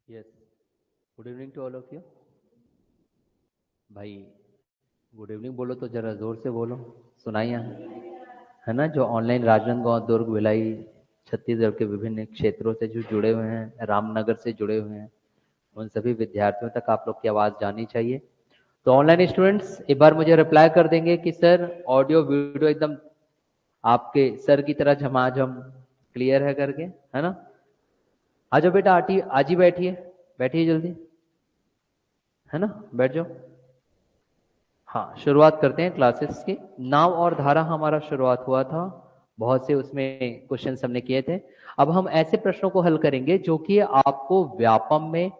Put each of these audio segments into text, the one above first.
Yes, good evening to all of you. भाई good evening बोलो तो जरा जोर से बोलो, सुनाई यहाँ है ना। जो ऑनलाइन राजनांदगांव, दुर्ग, भिलाई, छत्तीसगढ़ के विभिन्न क्षेत्रों से जो जुड़े हुए हैं, रामनगर से जुड़े हुए हैं, उन सभी विद्यार्थियों तक आप लोग की आवाज़ जानी चाहिए। तो ऑनलाइन स्टूडेंट्स एक बार मुझे रिप्लाई कर देंगे कि सर ऑडियो वीडियो एकदम आपके सर की तरह झमाझम क्लियर है करके, है ना। आ जाओ बेटा, आटी आज ही बैठिए, बैठिए जल्दी, है ना, बैठ जाओ। हाँ, शुरुआत करते हैं क्लासेस की। नाव और धारा हमारा शुरुआत हुआ था, बहुत से उसमें क्वेश्चन हमने किए थे। अब हम ऐसे प्रश्नों को हल करेंगे जो कि आपको व्यापम में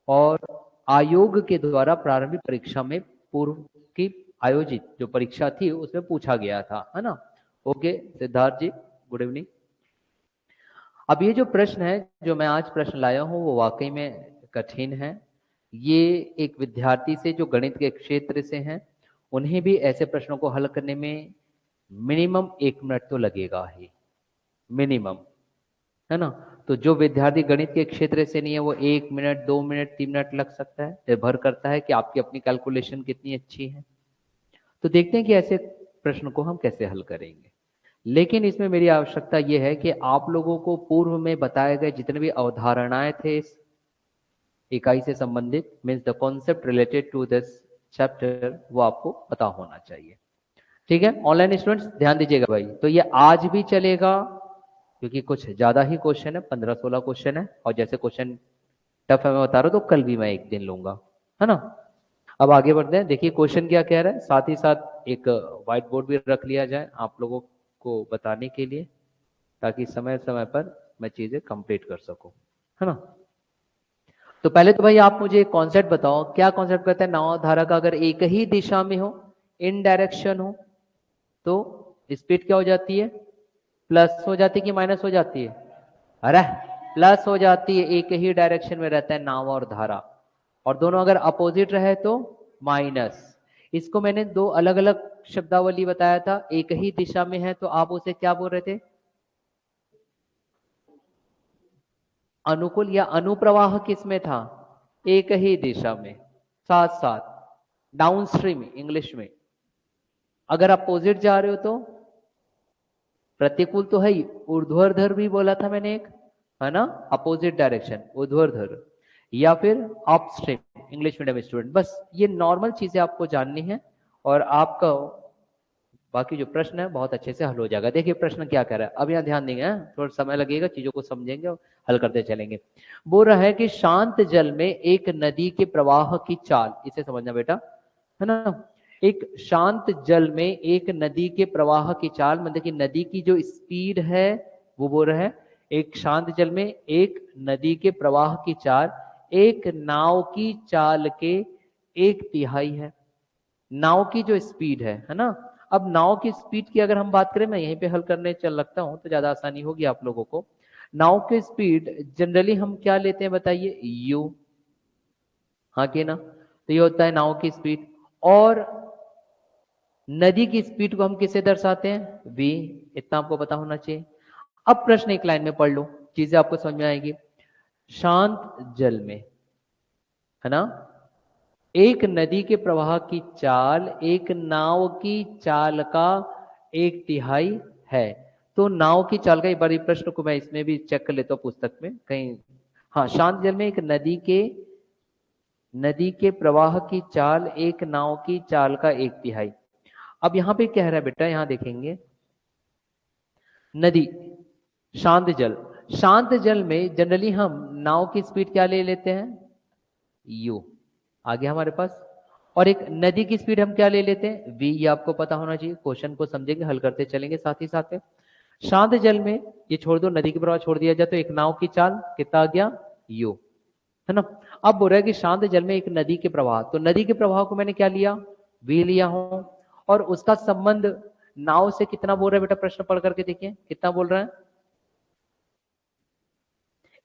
और आयोग के द्वारा प्रारंभिक परीक्षा में पूर्व की आयोजित जो परीक्षा थी उसमें पूछा गया था, है ना। ओके सिद्धार्थ जी, गुड इवनिंग। अब ये जो प्रश्न है जो मैं आज प्रश्न लाया हूं वो वाकई में कठिन है। ये एक विद्यार्थी से जो गणित के क्षेत्र से हैं, उन्हें भी ऐसे प्रश्नों को हल करने में मिनिमम 1 मिनट तो लगेगा ही, मिनिमम, है ना। तो जो विद्यार्थी गणित के क्षेत्र से नहीं है वो 1 मिनट, 2 मिनट, 3 मिनट लग सकता है, निर्भर करता है कि आपकी अपनी कैलकुलेशन कितनी अच्छी है। तो देखते हैं कि ऐसे प्रश्न को हम कैसे हल करेंगे। लेकिन इसमें मेरी आवश्यकता यह है कि आप लोगों को पूर्व में बताए गए जितने भी अवधारणाएं थे इस इकाई से संबंधित, means the concept related to this chapter, वो आपको पता होना चाहिए। ठीक है ऑनलाइन स्टूडेंट्स, ध्यान दीजिएगा भाई। तो ये आज भी चलेगा क्योंकि कुछ ज्यादा ही क्वेश्चन है, 15-16 क्वेश्चन है, और जैसे क्वेश्चन टफ है मैं बता रहा हूं तो कल भी मैं एक दिन लूंगा, है ना। अब आगे बढ़ते हैं। देखिए क्वेश्चन क्या कह रहा है, साथ ही साथ एक व्हाइट बोर्ड भी रख लिया जाए आप लोगों को बताने के लिए, ताकि समय समय पर मैं चीजें कंप्लीट कर सकूं, है ना। तो पहले तो भाई आप मुझे कॉन्सेप्ट बताओ, क्या कॉन्सेप्ट कहते हैं। नाव धारा का अगर एक ही दिशा में हो, इन डायरेक्शन हो, तो स्पीड क्या हो जाती है, प्लस हो जाती है कि माइनस हो जाती है। अरे प्लस हो जाती है, एक ही डायरेक्शन में रहता है नाव और धारा, और दोनों अगर अपोजिट रहे तो माइनस। इसको मैंने दो अलग अलग शब्दावली बताया था। एक ही दिशा में है तो आप उसे क्या बोल रहे थे, अनुकूल, या अनुप्रवाह किसमें था, एक ही दिशा में, साथ साथ डाउन स्ट्रीम इंग्लिश में। अगर अपोजिट जा रहे हो तो प्रतिकूल तो है ही, ऊर्ध्वाधर भी बोला था मैंने एक, है ना, अपोजिट डायरेक्शन ऊर्ध्वाधर, या फिर अपस्ट्रीम इंग्लिश मीडियम स्टूडेंट। बस ये नॉर्मल चीजें आपको जाननी है और आपका बाकी जो प्रश्न है बहुत अच्छे से हल हो जाएगा। देखिए प्रश्न क्या कह रहा है, अब यहाँ ध्यान देंगे, थोड़ा समय लगेगा, चीजों को समझेंगे और हल करते चलेंगे। बोल रहा है कि शांत जल में एक नदी के प्रवाह की चाल, इसे समझना बेटा, है ना। एक शांत जल में एक नदी के प्रवाह की चाल, मतलब कि नदी की जो स्पीड है, वो बोल रहा है एक शांत जल में एक नदी के प्रवाह की चाल एक नाव की चाल के 1/3 है। नाव की जो स्पीड है ना। अब नाव की स्पीड की अगर हम बात करें, मैं यहीं पे हल करने चल लगता हूं तो ज्यादा आसानी होगी आप लोगों को। नाव की स्पीड जनरली हम क्या लेते हैं बताइए, यू, हाँ कि ना। तो ये होता है नाव की स्पीड। और नदी की स्पीड को हम किससे दर्शाते हैं, वी। इतना आपको पता होना चाहिए। अब प्रश्न एक लाइन में पढ़ लो, चीजें आपको समझ में आएगी। शांत जल में, है ना, एक नदी के प्रवाह की चाल एक नाव की चाल का 1/3 है। तो नाव की चाल का एक बार प्रश्न को मैं इसमें भी चेक कर लेता हूँ पुस्तक में कहीं। हाँ, शांत जल में एक नदी के प्रवाह की चाल एक नाव की चाल का 1/3। अब यहां पे कह रहा है बेटा, यहां देखेंगे नदी, शांत जल, शांत जल में जनरली हम नाव की स्पीड क्या ले लेते हैं, यू, आगे हमारे पास। और एक नदी की स्पीड हम क्या ले लेते हैं, वी। ये आपको पता होना चाहिए, क्वेश्चन को समझेंगे, हल करते चलेंगे साथ ही साथ में। शांत जल में ये छोड़ दो, नदी की प्रवाह छोड़ दिया जाए तो एक नाव की चाल कितना आ गया, यू, है ना। अब बोल रहा है कि शांत जल में एक नदी के प्रवाह, तो नदी के प्रवाह को मैंने क्या लिया, वी लिया हूं, और उसका संबंध नाव से कितना बोल रहा है बेटा, प्रश्न पढ़ करके देखिए कितना बोल रहा है,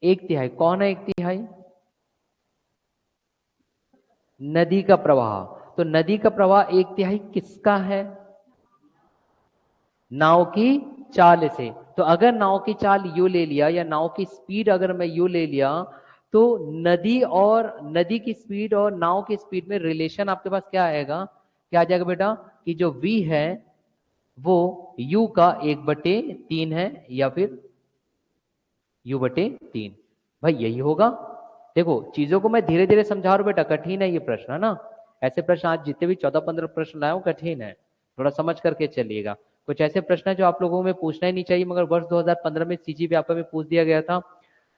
1/3। कौन है 1/3, नदी का प्रवाह। तो नदी का प्रवाह 1/3 किसका है, नाव की चाल से। तो अगर नाव की चाल यू ले लिया, या नाव की स्पीड अगर मैं यू ले लिया, तो नदी की स्पीड और नाव की स्पीड में रिलेशन आपके पास क्या आएगा, क्या आ जाएगा बेटा, कि जो v है वो u का 1/3 है या फिर u/3। भाई यही होगा। देखो चीजों को मैं धीरे धीरे समझा रहा हूं बेटा, कठिन है ये प्रश्न, है ना। ऐसे प्रश्न आज जितने भी 14-15 प्रश्न लाए हूं कठिन है, थोड़ा समझ करके चलिएगा। कुछ ऐसे प्रश्न है जो आप लोगों में पूछना ही नहीं चाहिए, मगर वर्ष 2015 में सीजी व्यापक में पूछ दिया गया था,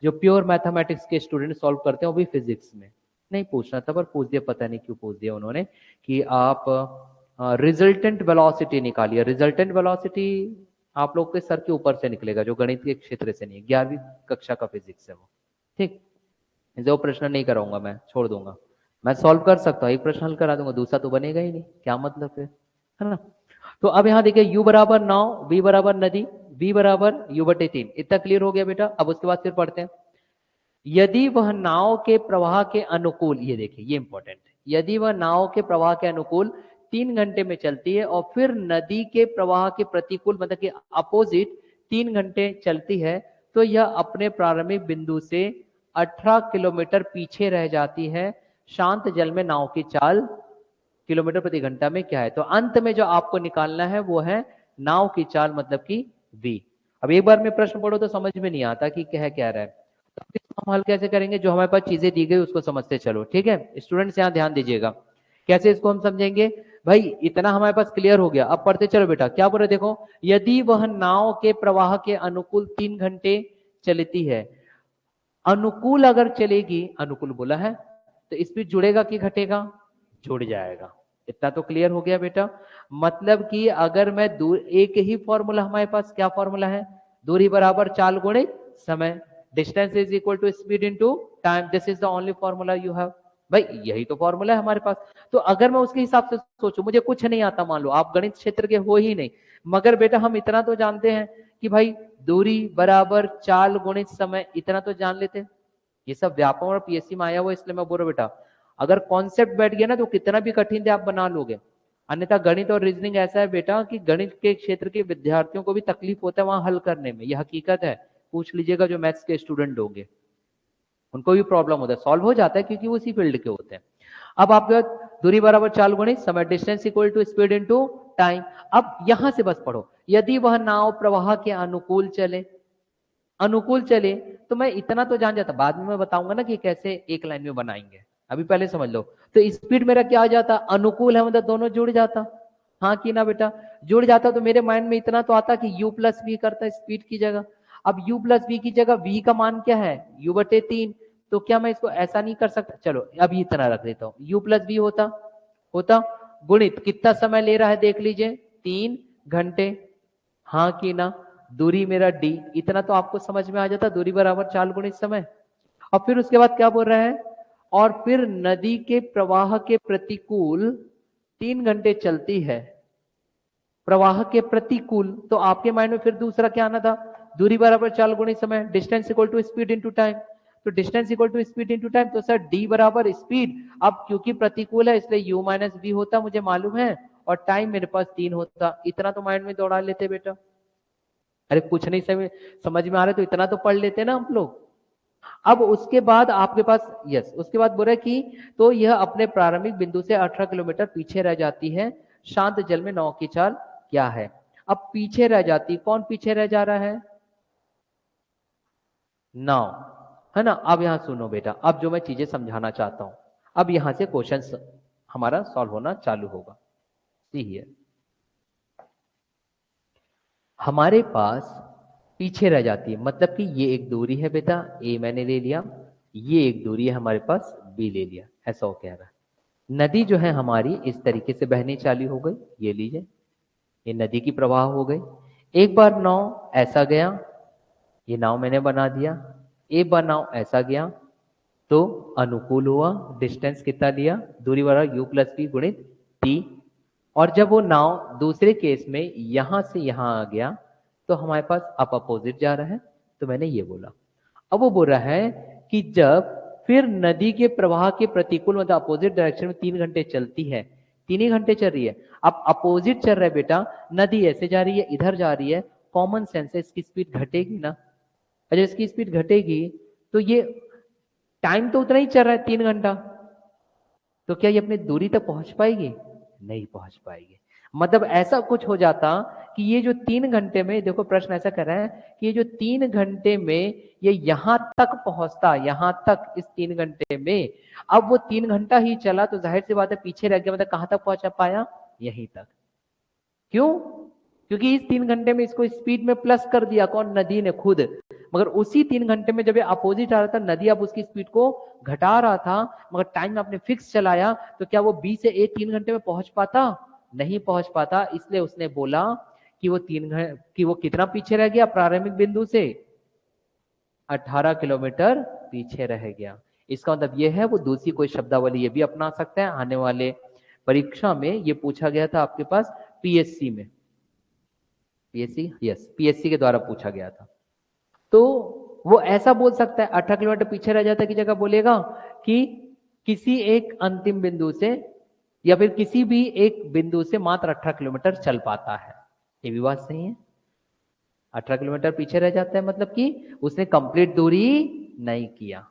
जो प्योर मैथमेटिक्स के स्टूडेंट सॉल्व करते हैं, वो भी फिजिक्स में नहीं पूछना था, पर पूछ दिया, पता नहीं क्यों पूछ दिया उन्होंने, कि आप रिजल्टेंट वेलोसिटी निकालिए। रिजल्टेंट वेलोसिटी आप लोग के सर के ऊपर से निकलेगा, जो गणित के क्षेत्र से नहीं है, 11वीं कक्षा का फिजिक्स है वो। ठीक, जो प्रश्न नहीं कराऊंगा मैं, छोड़ दूंगा। मैं सॉल्व कर सकता हूँ, एक प्रश्न हल करा दूंगा, दूसरा तो बनेगा ही नहीं, क्या मतलब फिर, है ना। तो अब यहाँ देखिए u बराबर 9, v बराबर नदी, v बराबर u/3, इतना क्लियर हो गया बेटा। अब उसके बाद फिर पढ़ते हैं, यदि वह नाव के प्रवाह के अनुकूल, ये देखिए ये इंपॉर्टेंट है, यदि वह नाव के प्रवाह के अनुकूल 3 घंटे में चलती है और फिर नदी के प्रवाह के प्रतिकूल मतलब कि अपोजिट 3 घंटे चलती है, तो यह अपने प्रारंभिक बिंदु से 18 किलोमीटर पीछे रह जाती है। शांत जल में नाव की चाल किलोमीटर प्रति घंटा में क्या है। तो अंत में जो आपको निकालना है वो है नाव की चाल, मतलब कि v। अब एक बार में प्रश्न पढ़ो तो समझ में नहीं आता कि क्या रहा है, तो इसको हम हल कैसे करेंगे, जो हमारे पास चीजें दी गई उसको समझते चलो। ठीक है स्टूडेंट्स, यहाँ ध्यान दीजिएगा, कैसे इसको हम समझेंगे। भाई इतना हमारे पास क्लियर हो गया, अब पढ़ते चलो बेटा। क्या बोल रहे देखो, यदि वह नाव के प्रवाह के अनुकूल 3 घंटे चलती है, अनुकूल अगर चलेगी, अनुकूल बोला है, तो स्पीड जुड़ेगा कि घटेगा, जुड़ जाएगा। इतना तो क्लियर हो गया बेटा। मतलब कि अगर मैं दूर, एक ही फॉर्मूला हमारे पास, क्या फॉर्मूला है, दूरी बराबर चाल गुणे समय, distance is equal to speed into time, this is the only formula you have. भाई यही तो फॉर्मूला है हमारे पास। तो अगर मैं उसके हिसाब से सोचूं, मुझे कुछ नहीं आता, मान लो आप गणित क्षेत्र के हो ही नहीं, मगर बेटा हम इतना तो जानते हैं कि भाई दूरी बराबर चाल गुणित समय, इतना तो जान लेते हैं। ये सब व्यापक और पीएससी में आया हुआ, इसलिए मैं बोल रहा हूं बेटा, अगर कॉन्सेप्ट बैठ गया ना तो कितना भी कठिन दे आप बना लोगे। अन्यथा गणित और रीजनिंग ऐसा है बेटा कि गणित के क्षेत्र के विद्यार्थियों को भी तकलीफ होता है वहां हल करने में, यह हकीकत है। पूछ लीजिएगा जो मैथ्स के स्टूडेंट होंगे, उनको भी प्रॉब्लम होता है, सॉल्व हो जाता है क्योंकि वो उसी फील्ड के होते हैं। अब आपके दूरी बराबर चाल गुणित समय, distance equal to speed into time. अब यहां से बस पढ़ो, यदि वह नाव प्रवाह के अनुकूल चले, अनुकूल चले, तो मैं इतना तो जान जाता, बाद में मैं बताऊंगा ना कि कैसे एक लाइन में बनाएंगे, अभी पहले समझ लो। तो स्पीड मेरा क्या आ जाता, अनुकूल है मतलब दोनों जुड़ जाता, हाँ कि ना बेटा, जुड़ जाता। तो मेरे माइंड में इतना तो आता कि u प्लस वी करता स्पीड की जगह। अब u प्लस वी की जगह v का मान क्या है, u/3, तो क्या मैं इसको ऐसा नहीं कर सकता, चलो अभी इतना रख देता हूँ, u प्लस वी होता होता गुणित कितना समय ले रहा है देख लीजिए, 3 घंटे, हाँ कि ना, दूरी मेरा d, इतना तो आपको समझ में आ जाता, दूरी बराबर चाल गुणित समय। और फिर उसके बाद क्या बोल रहा है, और फिर नदी के प्रवाह के प्रतिकूल 3 घंटे चलती है, प्रवाह के प्रतिकूल, तो आपके माइंड में फिर दूसरा क्या आना था, दूरी बराबर चाल गुणित समय, distance equal to speed into time. तो distance equal to speed into time, तो सर डी बराबर स्पीड, अब क्योंकि प्रतिकूल है इसलिए u माइनस बी होता, मुझे मालूम है, और टाइम मेरे पास 3 होता। इतना तो माइंड में दौड़ा लेते बेटा। अरे कुछ नहीं समझ में आ रहा तो इतना तो पढ़ लेते ना हम लोग। अब उसके बाद आपके पास, यस, उसके बाद बोल रहा है कि तो यह अपने प्रारंभिक बिंदु से 18 किलोमीटर पीछे रह जाती है, शांत जल में नाव की चाल क्या है। अब पीछे रह जाती, कौन पीछे रह जा रहा है, नाव, है ना। अब यहां सुनो बेटा, अब जो मैं चीजें समझाना चाहता हूं, अब यहां से क्वेश्चन हमारा सॉल्व होना चालू होगा। सी हियर, हमारे पास पीछे रह जाती है, मतलब कि ये एक दूरी है बेटा, ए मैंने ले लिया, ये एक दूरी है हमारे पास, बी ले लिया, ऐसा हो कह रहा है। नदी जो है हमारी इस तरीके से बहनी चालू हो गई, ये लीजिए, ये नदी की प्रवाह हो गई। एक बार नाव ऐसा गया, ये नाव मैंने बना दिया, एक बार नाव ऐसा गया तो अनुकूल हुआ, डिस्टेंस कितना लिया, दूरी बराबर u प्लस पी गुणित टी। और जब वो नाव दूसरे केस में यहां से यहां आ गया तो हमारे पास अप अपोजिट जा रहा है, तो मैंने ये बोला। अब वो बोल रहा है कि जब फिर नदी के प्रवाह के प्रतिकूल मतलब अपोजिट डायरेक्शन में 3 घंटे चलती है, 3 ही घंटे चल रही है, अब अपोजिट चल रहा है बेटा, नदी ऐसे जा रही है, इधर जा रही है, कॉमन सेंस है इसकी स्पीड घटेगी ना। और जब इसकी स्पीड घटेगी तो ये टाइम तो उतना ही चल रहा है 3 घंटा, तो क्या ये अपनी दूरी तक पहुंच पाएगी? नहीं पहुंच पाएगी। मतलब ऐसा कुछ हो जाता कि ये जो 3 घंटे में, देखो प्रश्न ऐसा कर रहा है कि ये जो 3 घंटे में ये यहां तक पहुंचता, यहां तक इस 3 घंटे में, अब वो 3 घंटा ही चला तो जाहिर सी बात है पीछे रह गया, मतलब कहां तक पहुंचा पाया? यहीं तक। क्यों? क्योंकि इस 3 घंटे में इसको स्पीड में प्लस कर दिया, कौन? नदी ने खुद। मगर उसी 3 घंटे में जब ये अपोजिट आ रहा था, नदी अब उसकी स्पीड को घटा रहा था, मगर टाइम आपने फिक्स चलाया, तो क्या वो बी से ए 3 घंटे में पहुंच पाता? नहीं पहुंच पाता। इसलिए उसने बोला कि वो कि वो कितना पीछे रह गया प्रारंभिक बिंदु से? 18 किलोमीटर पीछे रह गया। इसका मतलब ये है वो दूसरी कोई शब्दावली ये भी अपना सकते हैं। आने वाले परीक्षा में ये पूछा गया था आपके पास, पीएससी में, पीएससी, यस, पीएससी के द्वारा पूछा गया था। तो वो ऐसा बोल सकता है 18 किलोमीटर पीछे रह जाता की जगह बोलेगा कि किसी एक अंतिम बिंदु से या फिर किसी भी एक बिंदु से मात्र 18 किलोमीटर चल पाता है। ये भी बात सही है। 18 किलोमीटर पीछे रह जाता है मतलब कि उसने कंप्लीट दूरी नहीं किया,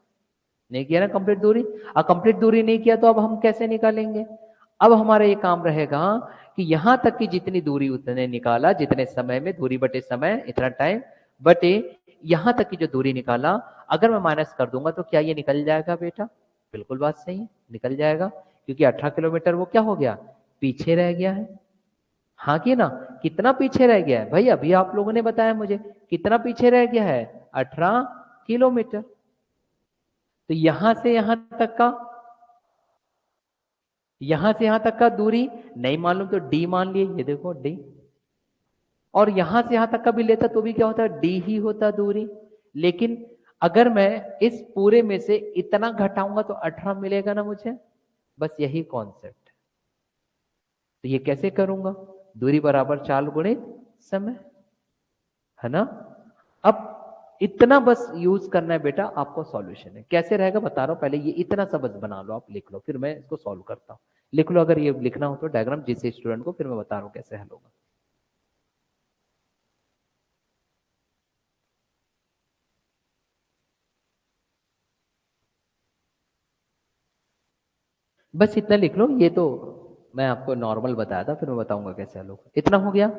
नहीं किया ना कंप्लीट दूरी। और कंप्लीट दूरी नहीं किया तो अब हम कैसे निकालेंगे? अब हमारा ये काम रहेगा कि यहां तक की जितनी दूरी उसने निकाला, जितने समय में, दूरी बटे समय, इतना टाइम बटे यहां तक की जो दूरी निकाला, अगर मैं माइनस कर दूंगा तो क्या ये निकल जाएगा बेटा? बिल्कुल बात सही है, निकल जाएगा। क्योंकि 18 किलोमीटर वो क्या हो गया? पीछे रह गया है। हाँ कि ना? कितना पीछे रह गया है भाई? अभी आप लोगों ने बताया मुझे कितना पीछे रह गया है? 18 किलोमीटर। तो यहां से यहां तक का, यहां से यहां तक का दूरी नहीं मालूम तो डी मान लिए, ये देखो डी। और यहां से यहां तक का भी लेता तो भी क्या होता? डी ही होता दूरी। लेकिन अगर मैं इस पूरे में से इतना घटाऊंगा तो 18 मिलेगा ना मुझे। बस यही कॉन्सेप्ट। तो ये कैसे करूंगा? दूरी बराबर 4 गुणित समय, है ना? अब इतना बस यूज करना है बेटा, आपको सॉल्यूशन है। कैसे रहेगा बता रहा हूं, पहले ये इतना सा बस बना लो, आप लिख लो, फिर मैं इसको सॉल्व करता हूं। लिख लो अगर ये लिखना हो तो डायग्राम, जिस स्टूडेंट को, फिर मैं बता रहा हूं कैसे हल होगा। बस इतना लिख लो, ये तो मैं आपको नॉर्मल बताया था, फिर मैं बताऊंगा कैसे हल होगा। इतना हो गया।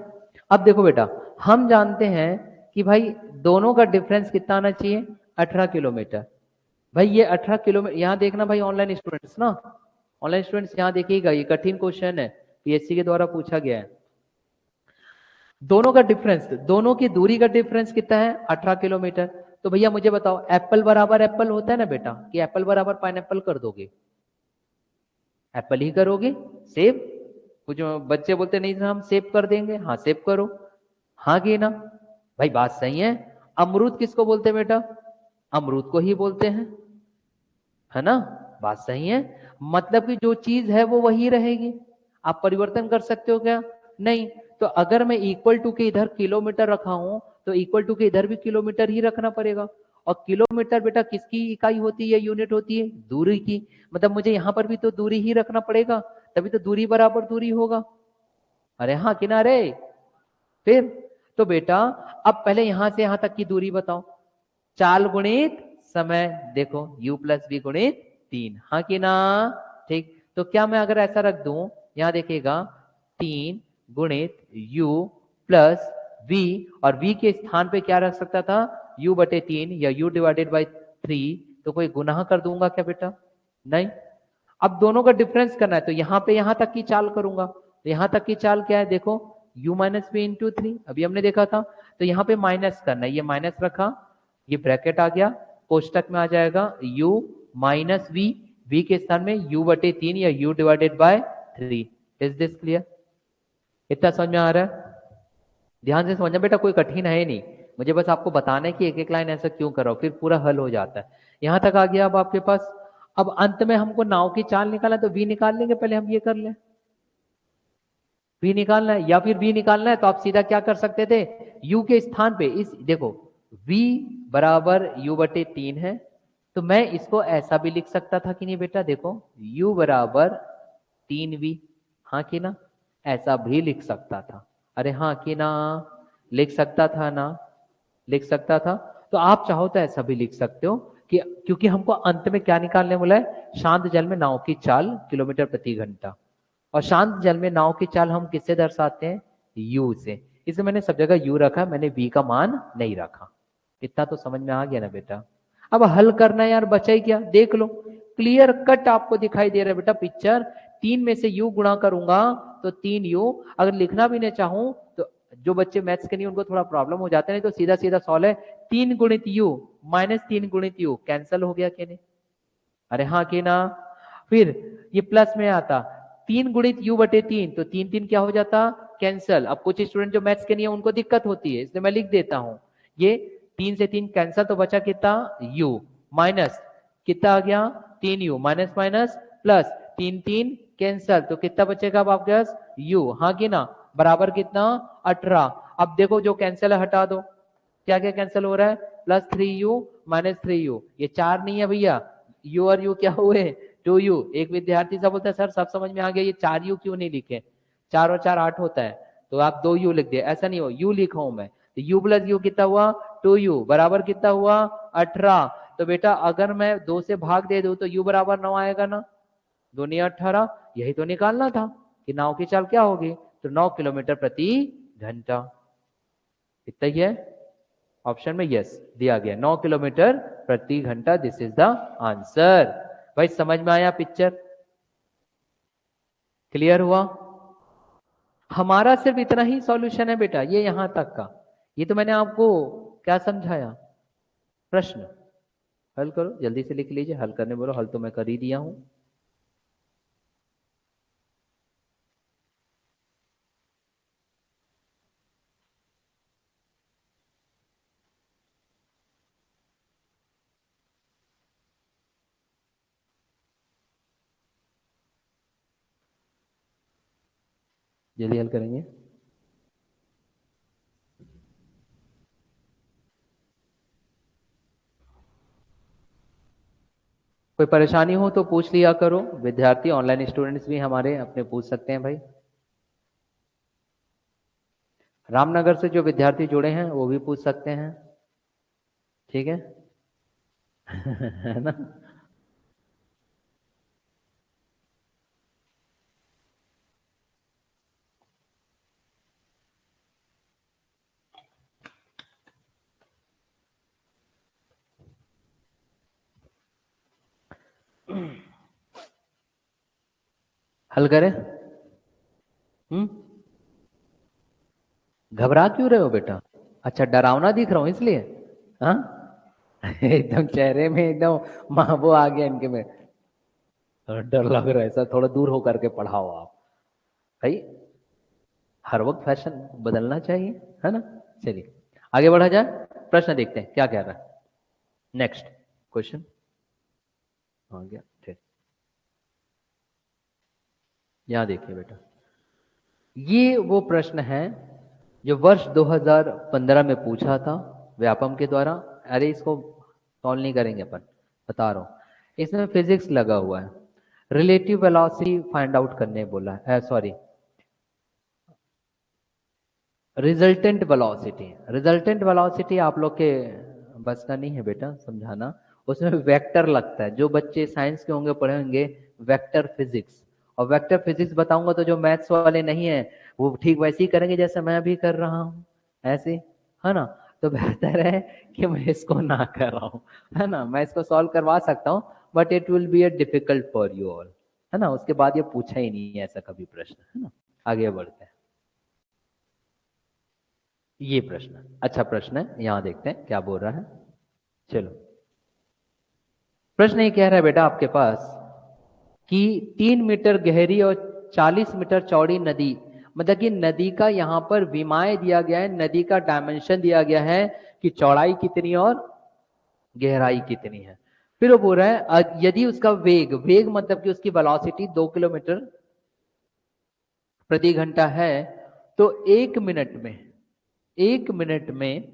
अब देखो बेटा, हम जानते हैं कि भाई दोनों का डिफरेंस कितना आना चाहिए? 18 किलोमीटर। भाई ये 18 किलोमीटर, यहां देखना भाई ऑनलाइन स्टूडेंट्स ना, ऑनलाइन स्टूडेंट्स यहां देखिएगा, ये कठिन क्वेश्चन है, पीएससी के द्वारा पूछा गया है। दोनों का डिफरेंस, दोनों की दूरी का डिफरेंस कितना है? 18 किलोमीटर। तो भैया मुझे बताओ, एप्पल बराबर एप्पल होता है ना बेटा, कि एप्पल बराबर पाइनएप्पल कर दोगे? एप्पल ही करोगे। सेब, कुछ बच्चे बोलते नहीं हम सेब कर देंगे, हाँ सेब करो, हाँ कि ना? भाई बात सही है। अमरूद किसको बोलते हैं बेटा? अमरूद को ही बोलते हैं, है ना? बात सही है। मतलब कि जो चीज है वो वही रहेगी, आप परिवर्तन कर सकते हो क्या? नहीं। तो अगर मैं इक्वल टू के इधर किलोमीटर रखा हूं तो इक्वल टू के इधर भी किलोमीटर ही रखना पड़ेगा। और किलोमीटर बेटा किसकी इकाई होती है, यूनिट होती है? दूरी की। मतलब मुझे यहां पर भी तो दूरी ही रखना पड़ेगा, तभी तो दूरी बराबर दूरी होगा। अरे हाँ किनारे। फिर तो बेटा अब पहले यहां से यहां तक की दूरी बताओ। 4 गुणित समय, देखो u प्लस वी गुणित 3, हाँ कि ना? ठीक। तो क्या मैं अगर ऐसा रख दूं, यहां देखिएगा 3 गुणित u प्लस v, और v के स्थान पे क्या रख सकता था? u बटे 3 या u डिवाइडेड बाई 3। तो कोई गुनाह कर दूंगा क्या बेटा? नहीं। अब दोनों का डिफरेंस करना है तो यहां पे यहां तक की चाल करूंगा। तो यहां तक की चाल क्या है? देखो u माइनस वी इंटू 3, अभी हमने देखा था। तो यहां पे माइनस करना है, ये माइनस रखा, ये ब्रैकेट आ गया, कोष्टक में आ जाएगा u माइनस वी, v के स्थान में u बटे 3 या u divided by 3। Is this clear? इतना समझ में आ रहा है? ध्यान से समझना बेटा, कोई कठिन है नहीं, मुझे बस आपको बताना है कि एक एक लाइन ऐसा क्यों करो, फिर पूरा हल हो जाता है। यहां तक आ गया अब आपके पास। अब अंत में हमको नाव की चाल निकालना, तो v निकाल लेंगे, पहले हम ये कर लें। v निकालना है, या फिर v निकालना है तो आप सीधा क्या कर सकते थे? u के स्थान पे इस, देखो v बराबर u बटे 3 है, तो मैं इसको ऐसा भी लिख सकता था कि नहीं बेटा? देखो u बराबर 3v, हाँ कि ना? ऐसा भी लिख सकता था। अरे हाँ कि ना? लिख सकता था ना? लिख सकता था। तो आप चाहो तो ऐसा भी लिख सकते हो कि क्योंकि हमको अंत में क्या निकालने बोला है, शांत जल में नाव की चाल किलोमीटर प्रति घंटा, और शांत जल में नाव की चाल हम किससे दर्शाते हैं, यू से। इसलिए मैंने सब जगह यू रखा, मैंने वी का मान नहीं रखा। इतना तो समझ में आ गया ना बेटा। अब हल करना है यार, बचा ही क्या, देख लो क्लियर कट आपको दिखाई दे रहा है बेटा पिक्चर। 3 में से यू गुणा करूंगा तो 3u, अगर लिखना भी नहीं चाहूं तो जो बच्चे मैथ्स के नहीं उनको थोड़ा प्रॉब्लम हो जाता है, नहीं तो सीधा सीधा सॉल्व है। 3 गुणित यू माइनस 3 गुणित यू कैंसिल हो गया कि नहीं, अरे हाँ कि ना। फिर ये प्लस में आता 3 गुणित यू बटे 3, तो 3 3 क्या हो जाता, कैंसल। अब कुछ स्टूडेंट जो मैथ्स के नहीं है उनको दिक्कत होती है, इसलिए मैं लिख देता हूं, ये 3 से 3 कैंसल, तो बचा कितना, यू माइनस कितना आ गया, 3u minus minus plus 3 3 cancel, तो कितना बचेगा अब आपके पास, u, हाँ कि ना, बराबर कितना, 18। अब देखो जो कैंसिल है हटा दो, क्या क्या कैंसिल हो रहा है, प्लस 3u माइनस 3u, ये 4 नहीं है भैया, u और u क्या हुए, 2u। एक विद्यार्थी सा बोलता है सर सब समझ में आ गया, ये 4u क्यों नहीं लिखे, 4 और 4 8 होता है, तो आप 2u लिख दिए, ऐसा नहीं हो, u लिखा हूं मैं, तो u प्लस u कितना हुआ, 2u बराबर कितना हुआ, 18। तो बेटा अगर मैं 2 से भाग दे दूं तो u बराबर 9 आएगा ना, 2 9 18, यही तो निकालना था कि नाव की चाल क्या होगी, तो 9 किलोमीटर प्रति घंटा। इतना ही है, ऑप्शन में यस दिया गया, 9 किलोमीटर प्रति घंटा, दिस इज द आंसर। भाई समझ में आया पिक्चर, क्लियर हुआ। हमारा सिर्फ इतना ही सॉल्यूशन है बेटा, ये यहां तक का, ये तो मैंने आपको क्या समझाया, प्रश्न हल करो, जल्दी से लिख लीजिए, हल करने बोलो, हल तो मैं कर ही दिया हूं। जल्दी हल करेंगे। कोई परेशानी हो तो पूछ लिया करो, विद्यार्थी ऑनलाइन स्टूडेंट्स भी हमारे अपने पूछ सकते हैं भाई। रामनगर से जो विद्यार्थी जुड़े हैं वो भी पूछ सकते हैं, ठीक है है ना। हल करें। हम्म, घबरा क्यों रहे हो बेटा, अच्छा डरावना दिख रहा हूं इसलिए, हाँ एकदम चेहरे में एकदम माँ वो आ गया इनके में, डर लग रहा है, ऐसा थोड़ा दूर होकर के पढ़ाओ आप भाई, हर वक्त फैशन बदलना चाहिए, है ना। चलिए आगे बढ़ा जाए, प्रश्न देखते हैं क्या कह रहा है, नेक्स्ट क्वेश्चन आ गया, ठीक। यहां देखिए बेटा, ये वो प्रश्न है जो वर्ष 2015 में पूछा था व्यापम के द्वारा। अरे इसको सॉल्व नहीं करेंगे अपन, बता रहा हूं, इसमें फिजिक्स लगा हुआ है, रिलेटिव वेलोसिटी फाइंड आउट करने बोला है, sorry resultant velocity. Resultant velocity आप लोग के बस का नहीं है बेटा समझाना, उसमें वेक्टर लगता है, जो बच्चे साइंस के होंगे पढ़ेंगे वेक्टर फिजिक्स, और वेक्टर फिजिक्स बताऊंगा तो जो मैथ्स वाले नहीं है वो ठीक वैसे ही करेंगे जैसे मैं अभी कर रहा हूँ, ऐसे, है ना। तो बेहतर है कि मैं इसको ना कर रहा हूँ, है ना, मैं इसको सॉल्व करवा सकता हूँ but it will be a difficult for you all, है ना, उसके बाद ये पूछा ही नहीं है ऐसा कभी प्रश्न, है ना। आगे बढ़ते हैं, ये प्रश्न अच्छा प्रश्न है, यहां देखते हैं क्या बोल रहा है। चलो प्रश्न ये कह रहा है बेटा आपके पास कि 3 मीटर गहरी और 40 मीटर चौड़ी नदी, मतलब कि नदी का यहां पर विमाय दिया गया है, नदी का डायमेंशन दिया गया है कि चौड़ाई कितनी और गहराई कितनी है। फिर वो बोल रहा है यदि उसका वेग, वेग मतलब कि उसकी वेलोसिटी 2 किलोमीटर प्रति घंटा है, तो 1 मिनट में, 1 मिनट में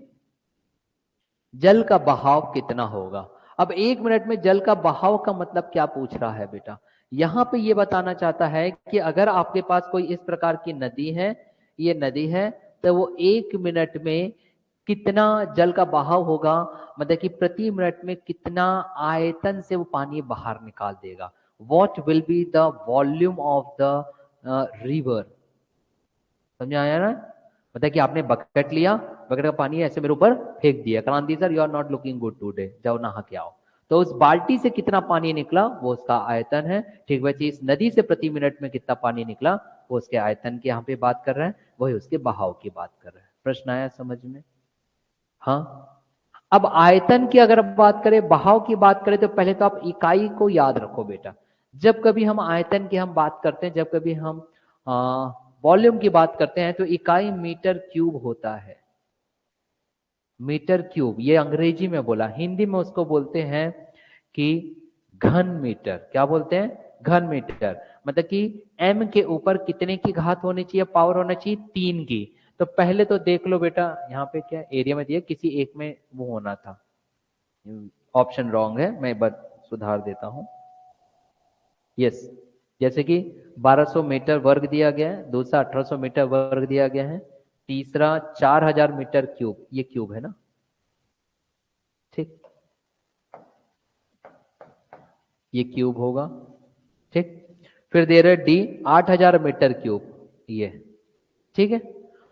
जल का बहाव कितना होगा। अब 1 मिनट में जल का बहाव का मतलब क्या पूछ रहा है बेटा, यहां पे ये बताना चाहता है कि अगर आपके पास कोई इस प्रकार की नदी है, ये नदी है, तो वो 1 मिनट में कितना जल का बहाव होगा, मतलब कि प्रति मिनट में कितना आयतन से वो पानी बाहर निकाल देगा। What will be the volume of the river. समझ आया ना? मतलब कि आपने बकेट लिया, बकेट का पानी ऐसे मेरे ऊपर फेंक दिया, Kranti sir you are not looking good today, जाओ नहा के आओ। तो उस बाल्टी से कितना पानी निकला वो उसका आयतन है। ठीक वैसे इस नदी से प्रति मिनट में कितना पानी निकला वो उसके आयतन की यहाँ पे बात कर रहे हैं, वही उसके बहाव की बात कर रहे हैं। प्रश्न आया समझ में? हाँ। अब आयतन की अगर बात करें, बहाव की बात करें, तो पहले तो आप इकाई को याद रखो बेटा। जब कभी हम आयतन की हम बात करते हैं, जब कभी हम वॉल्यूम की बात करते हैं, तो इकाई मीटर क्यूब होता है। मीटर क्यूब, ये अंग्रेजी में बोला, हिंदी में उसको बोलते हैं कि घन मीटर। क्या बोलते हैं? घन मीटर। मतलब कि m के ऊपर कितने की घात होनी चाहिए, पावर होना चाहिए 3 की। तो पहले तो देख लो बेटा, यहाँ पे क्या एरिया में दिया, किसी एक में वो होना था, ऑप्शन रॉन्ग है, मैं बस सुधार देता हूं। यस, जैसे कि 1200 मीटर वर्ग दिया गया है, दूसरा 1800 मीटर वर्ग दिया गया है, तीसरा 4000 मीटर क्यूब, ये क्यूब है ना, ठीक, ये क्यूब होगा, ठीक। फिर दे रहे डी 8000 मीटर क्यूब, ये, ठीक है।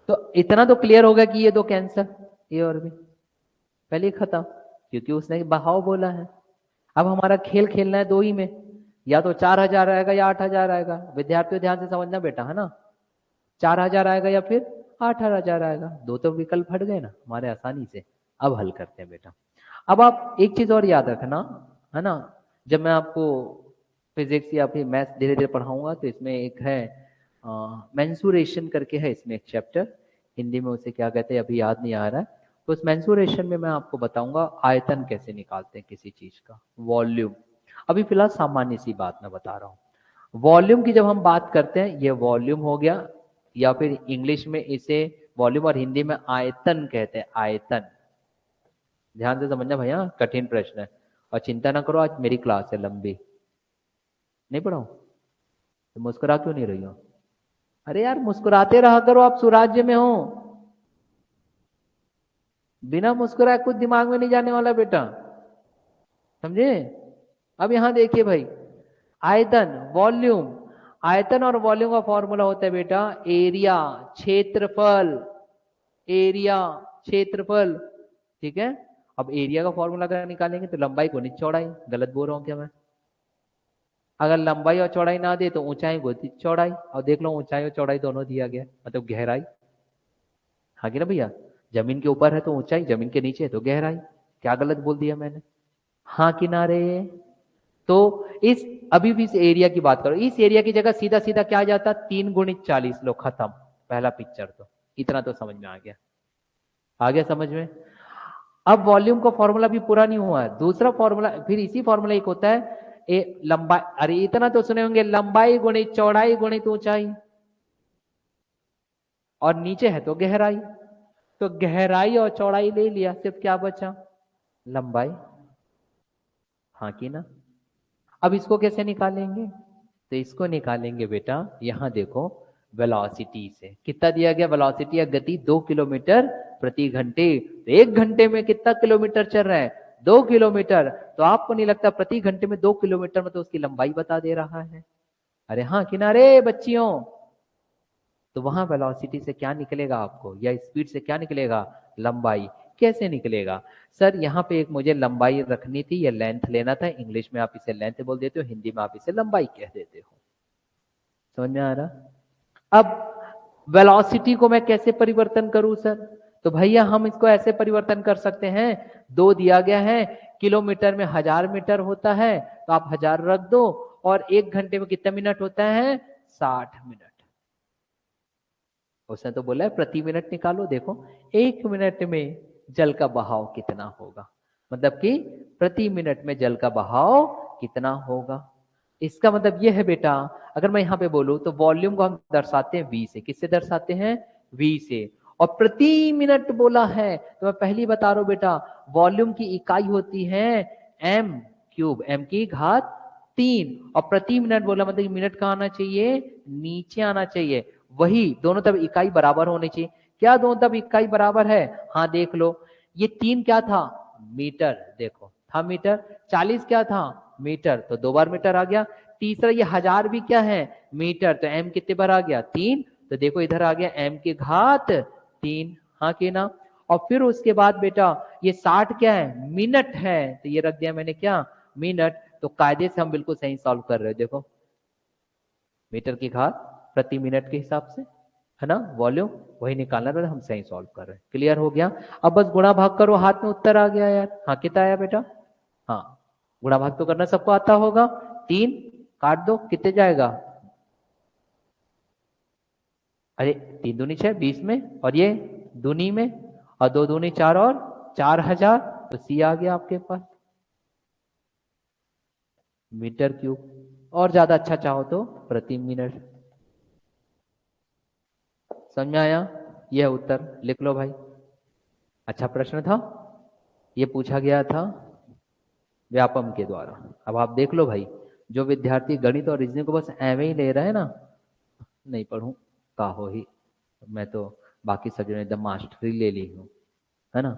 तो इतना तो क्लियर होगा कि ये दो कैंसर, ये और भी पहले खत्म, क्योंकि उसने बहाव बोला है। अब हमारा खेल खेलना है दो ही में, या तो 4000 आएगा या 8000 आएगा। विद्यार्थियों ध्यान से समझना बेटा, है ना? 4000 आएगा या फिर 8000 आएगा, दो तो विकल्प हट गए ना हमारे आसानी से। अब हल करते हैं बेटा। अब आप एक चीज और याद रखना, है ना, जब मैं आपको फिजिक्स या फिर मैथ्स धीरे धीरे पढ़ाऊंगा तो इसमें एक है मेंसुरेशन करके है, इसमें एक चैप्टर, हिंदी में उसे क्या कहते हैं अभी याद नहीं आ रहा है। तो उस मेंसुरेशन में मैं आपको बताऊंगा आयतन कैसे निकालते हैं किसी चीज का, वॉल्यूम। अभी फिलहाल सामान्य सी बात मैं बता रहा हूँ। वॉल्यूम की जब हम बात करते हैं, ये वॉल्यूम हो गया, या फिर इंग्लिश में इसे वॉल्यूम और हिंदी में आयतन कहते हैं, आयतन। ध्यान से समझना भैया, कठिन प्रश्न है। और चिंता ना करो, आज मेरी क्लास है लंबी, नहीं पढ़ाऊं तो मुस्कुरा क्यों नहीं रही हो? अरे यार मुस्कुराते रहा करो, आप सुराज्य में हो। बिना मुस्कुराए कुछ दिमाग में नहीं जाने वाला बेटा, समझे? अब यहां देखिए भाई, आयतन, वॉल्यूम, आयतन और वॉल्यूम का फॉर्मूला होता है बेटा एरिया, क्षेत्रफल, एरिया, क्षेत्रफल, ठीक है। अब एरिया का फॉर्मूला अगर निकालेंगे तो लंबाई गुणित चौड़ाई, गलत बोल रहा हूं क्या मैं? अगर लंबाई और चौड़ाई ना दे तो ऊंचाई गुणित चौड़ाई, और देख लो ऊंचाई और चौड़ाई दोनों दिया गया, मतलब गहराई। हाँ कि ना भैया, जमीन के ऊपर है तो ऊंचाई, जमीन के नीचे है तो गहराई। क्या गलत बोल दिया मैंने? हाँ किनारे। तो इस, अभी भी इस एरिया की बात करो, इस एरिया की जगह सीधा सीधा क्या आ जाता, 3 × 40, लो खत्म, पहला पिक्चर। तो इतना तो समझ में आ गया, आ गया समझ में? अब वॉल्यूम का फॉर्मूला भी पूरा नहीं हुआ है, दूसरा फॉर्मूला, फिर इसी फॉर्मूला एक होता है लंबाई, अरे इतना तो सुने होंगे, लंबाई गुणित चौड़ाई गुणित ऊंचाई, और नीचे है तो गहराई। तो गहराई और चौड़ाई ले लिया, सिर्फ क्या बचा, लंबाई। हाँ कि ना? अब इसको कैसे निकालेंगे? तो इसको निकालेंगे बेटा, यहां देखो, वेलोसिटी से। कितना दिया गया वेलोसिटी या गति, 2 किलोमीटर प्रति घंटे। तो 1 घंटे में कितना किलोमीटर चल रहा है, 2 किलोमीटर। तो आपको नहीं लगता प्रति घंटे में 2 किलोमीटर में तो उसकी लंबाई बता दे रहा है? अरे हाँ किनारे बच्चियों। तो वहां वेलोसिटी से क्या निकलेगा आपको, या स्पीड से क्या निकलेगा, लंबाई। कैसे निकलेगा? सर यहाँ पे एक मुझे लंबाई रखनी थी या लेंथ लेना था, इंग्लिश में आप इसे लेंथ बोल देते हो, हिंदी में आप इसे लंबाई कह देते हो। समझ में आ रहा? अब वेलोसिटी को मैं कैसे परिवर्तन करूं सर? तो भैया हम इसको ऐसे परिवर्तन कर सकते हैं, दो दिया गया है, किलोमीटर में 1000 मीटर होता है, तो आप 1000 रख दो, और 1 घंटे में कितने मिनट होता है, 60 मिनट। उसने तो बोला है प्रति मिनट निकालो, देखो 1 मिनट में जल का बहाव कितना होगा, मतलब कि प्रति मिनट में जल का बहाव कितना होगा। इसका मतलब यह है बेटा, अगर मैं यहाँ पे बोलूं तो वॉल्यूम को हम दर्शाते हैं वी से, किससे दर्शाते हैं, वी से। और प्रति मिनट बोला है तो मैं पहले ही बता रहा हूं बेटा, वॉल्यूम की इकाई होती है एम क्यूब, एम की घात 3, और प्रति मिनट बोला मतलब मिनट कहाँ आना चाहिए, नीचे आना चाहिए। वही दोनों तरफ इकाई बराबर होनी चाहिए। क्या दोनों तरफ इकाई बराबर है? हाँ देख लो, ये 3 क्या था, मीटर, देखो था मीटर, 40 क्या था मीटर, तो 2 बार मीटर आ गया। तीसरा ये 1000 भी क्या है मीटर, तो m कितने बार आ गया 3, तो देखो इधर आ गया m की घात 3, हाँ कि ना। और फिर उसके बाद बेटा ये 60 क्या है मिनट है, तो ये रख दिया मैंने क्या मिनट, तो कायदे से हम बिल्कुल सही सॉल्व कर रहे हो, देखो मीटर की घात प्रति मिनट के हिसाब से, है ना, वॉल्यूम वही निकालना है, हम सही सॉल्व कर रहे हैं। क्लियर हो गया। अब बस गुणा भाग करो, हाथ में उत्तर आ गया यार, हाँ कितना आया बेटा, हाँ गुणा भाग तो करना सबको आता होगा, 3 काट दो कितने जाएगा, अरे 3 दूनी 6 20 में, और ये दूनी में, और 2 दूनी 4 और 4000, तो सी आ गया आपके पास मीटर क्यूब, और ज्यादा अच्छा चाहो तो प्रति मिनट। समझ में आया, यह उत्तर लिख लो भाई। अच्छा प्रश्न था, ये पूछा गया था व्यापम के द्वारा। अब आप देख लो भाई, जो विद्यार्थी गणित और रीजनिंग को बस एवं ही ले रहे हैं ना, नहीं पढ़ूं का हो ही, मैं तो बाकी सब जो एकदम मास्टरी ले ली हूँ, है ना,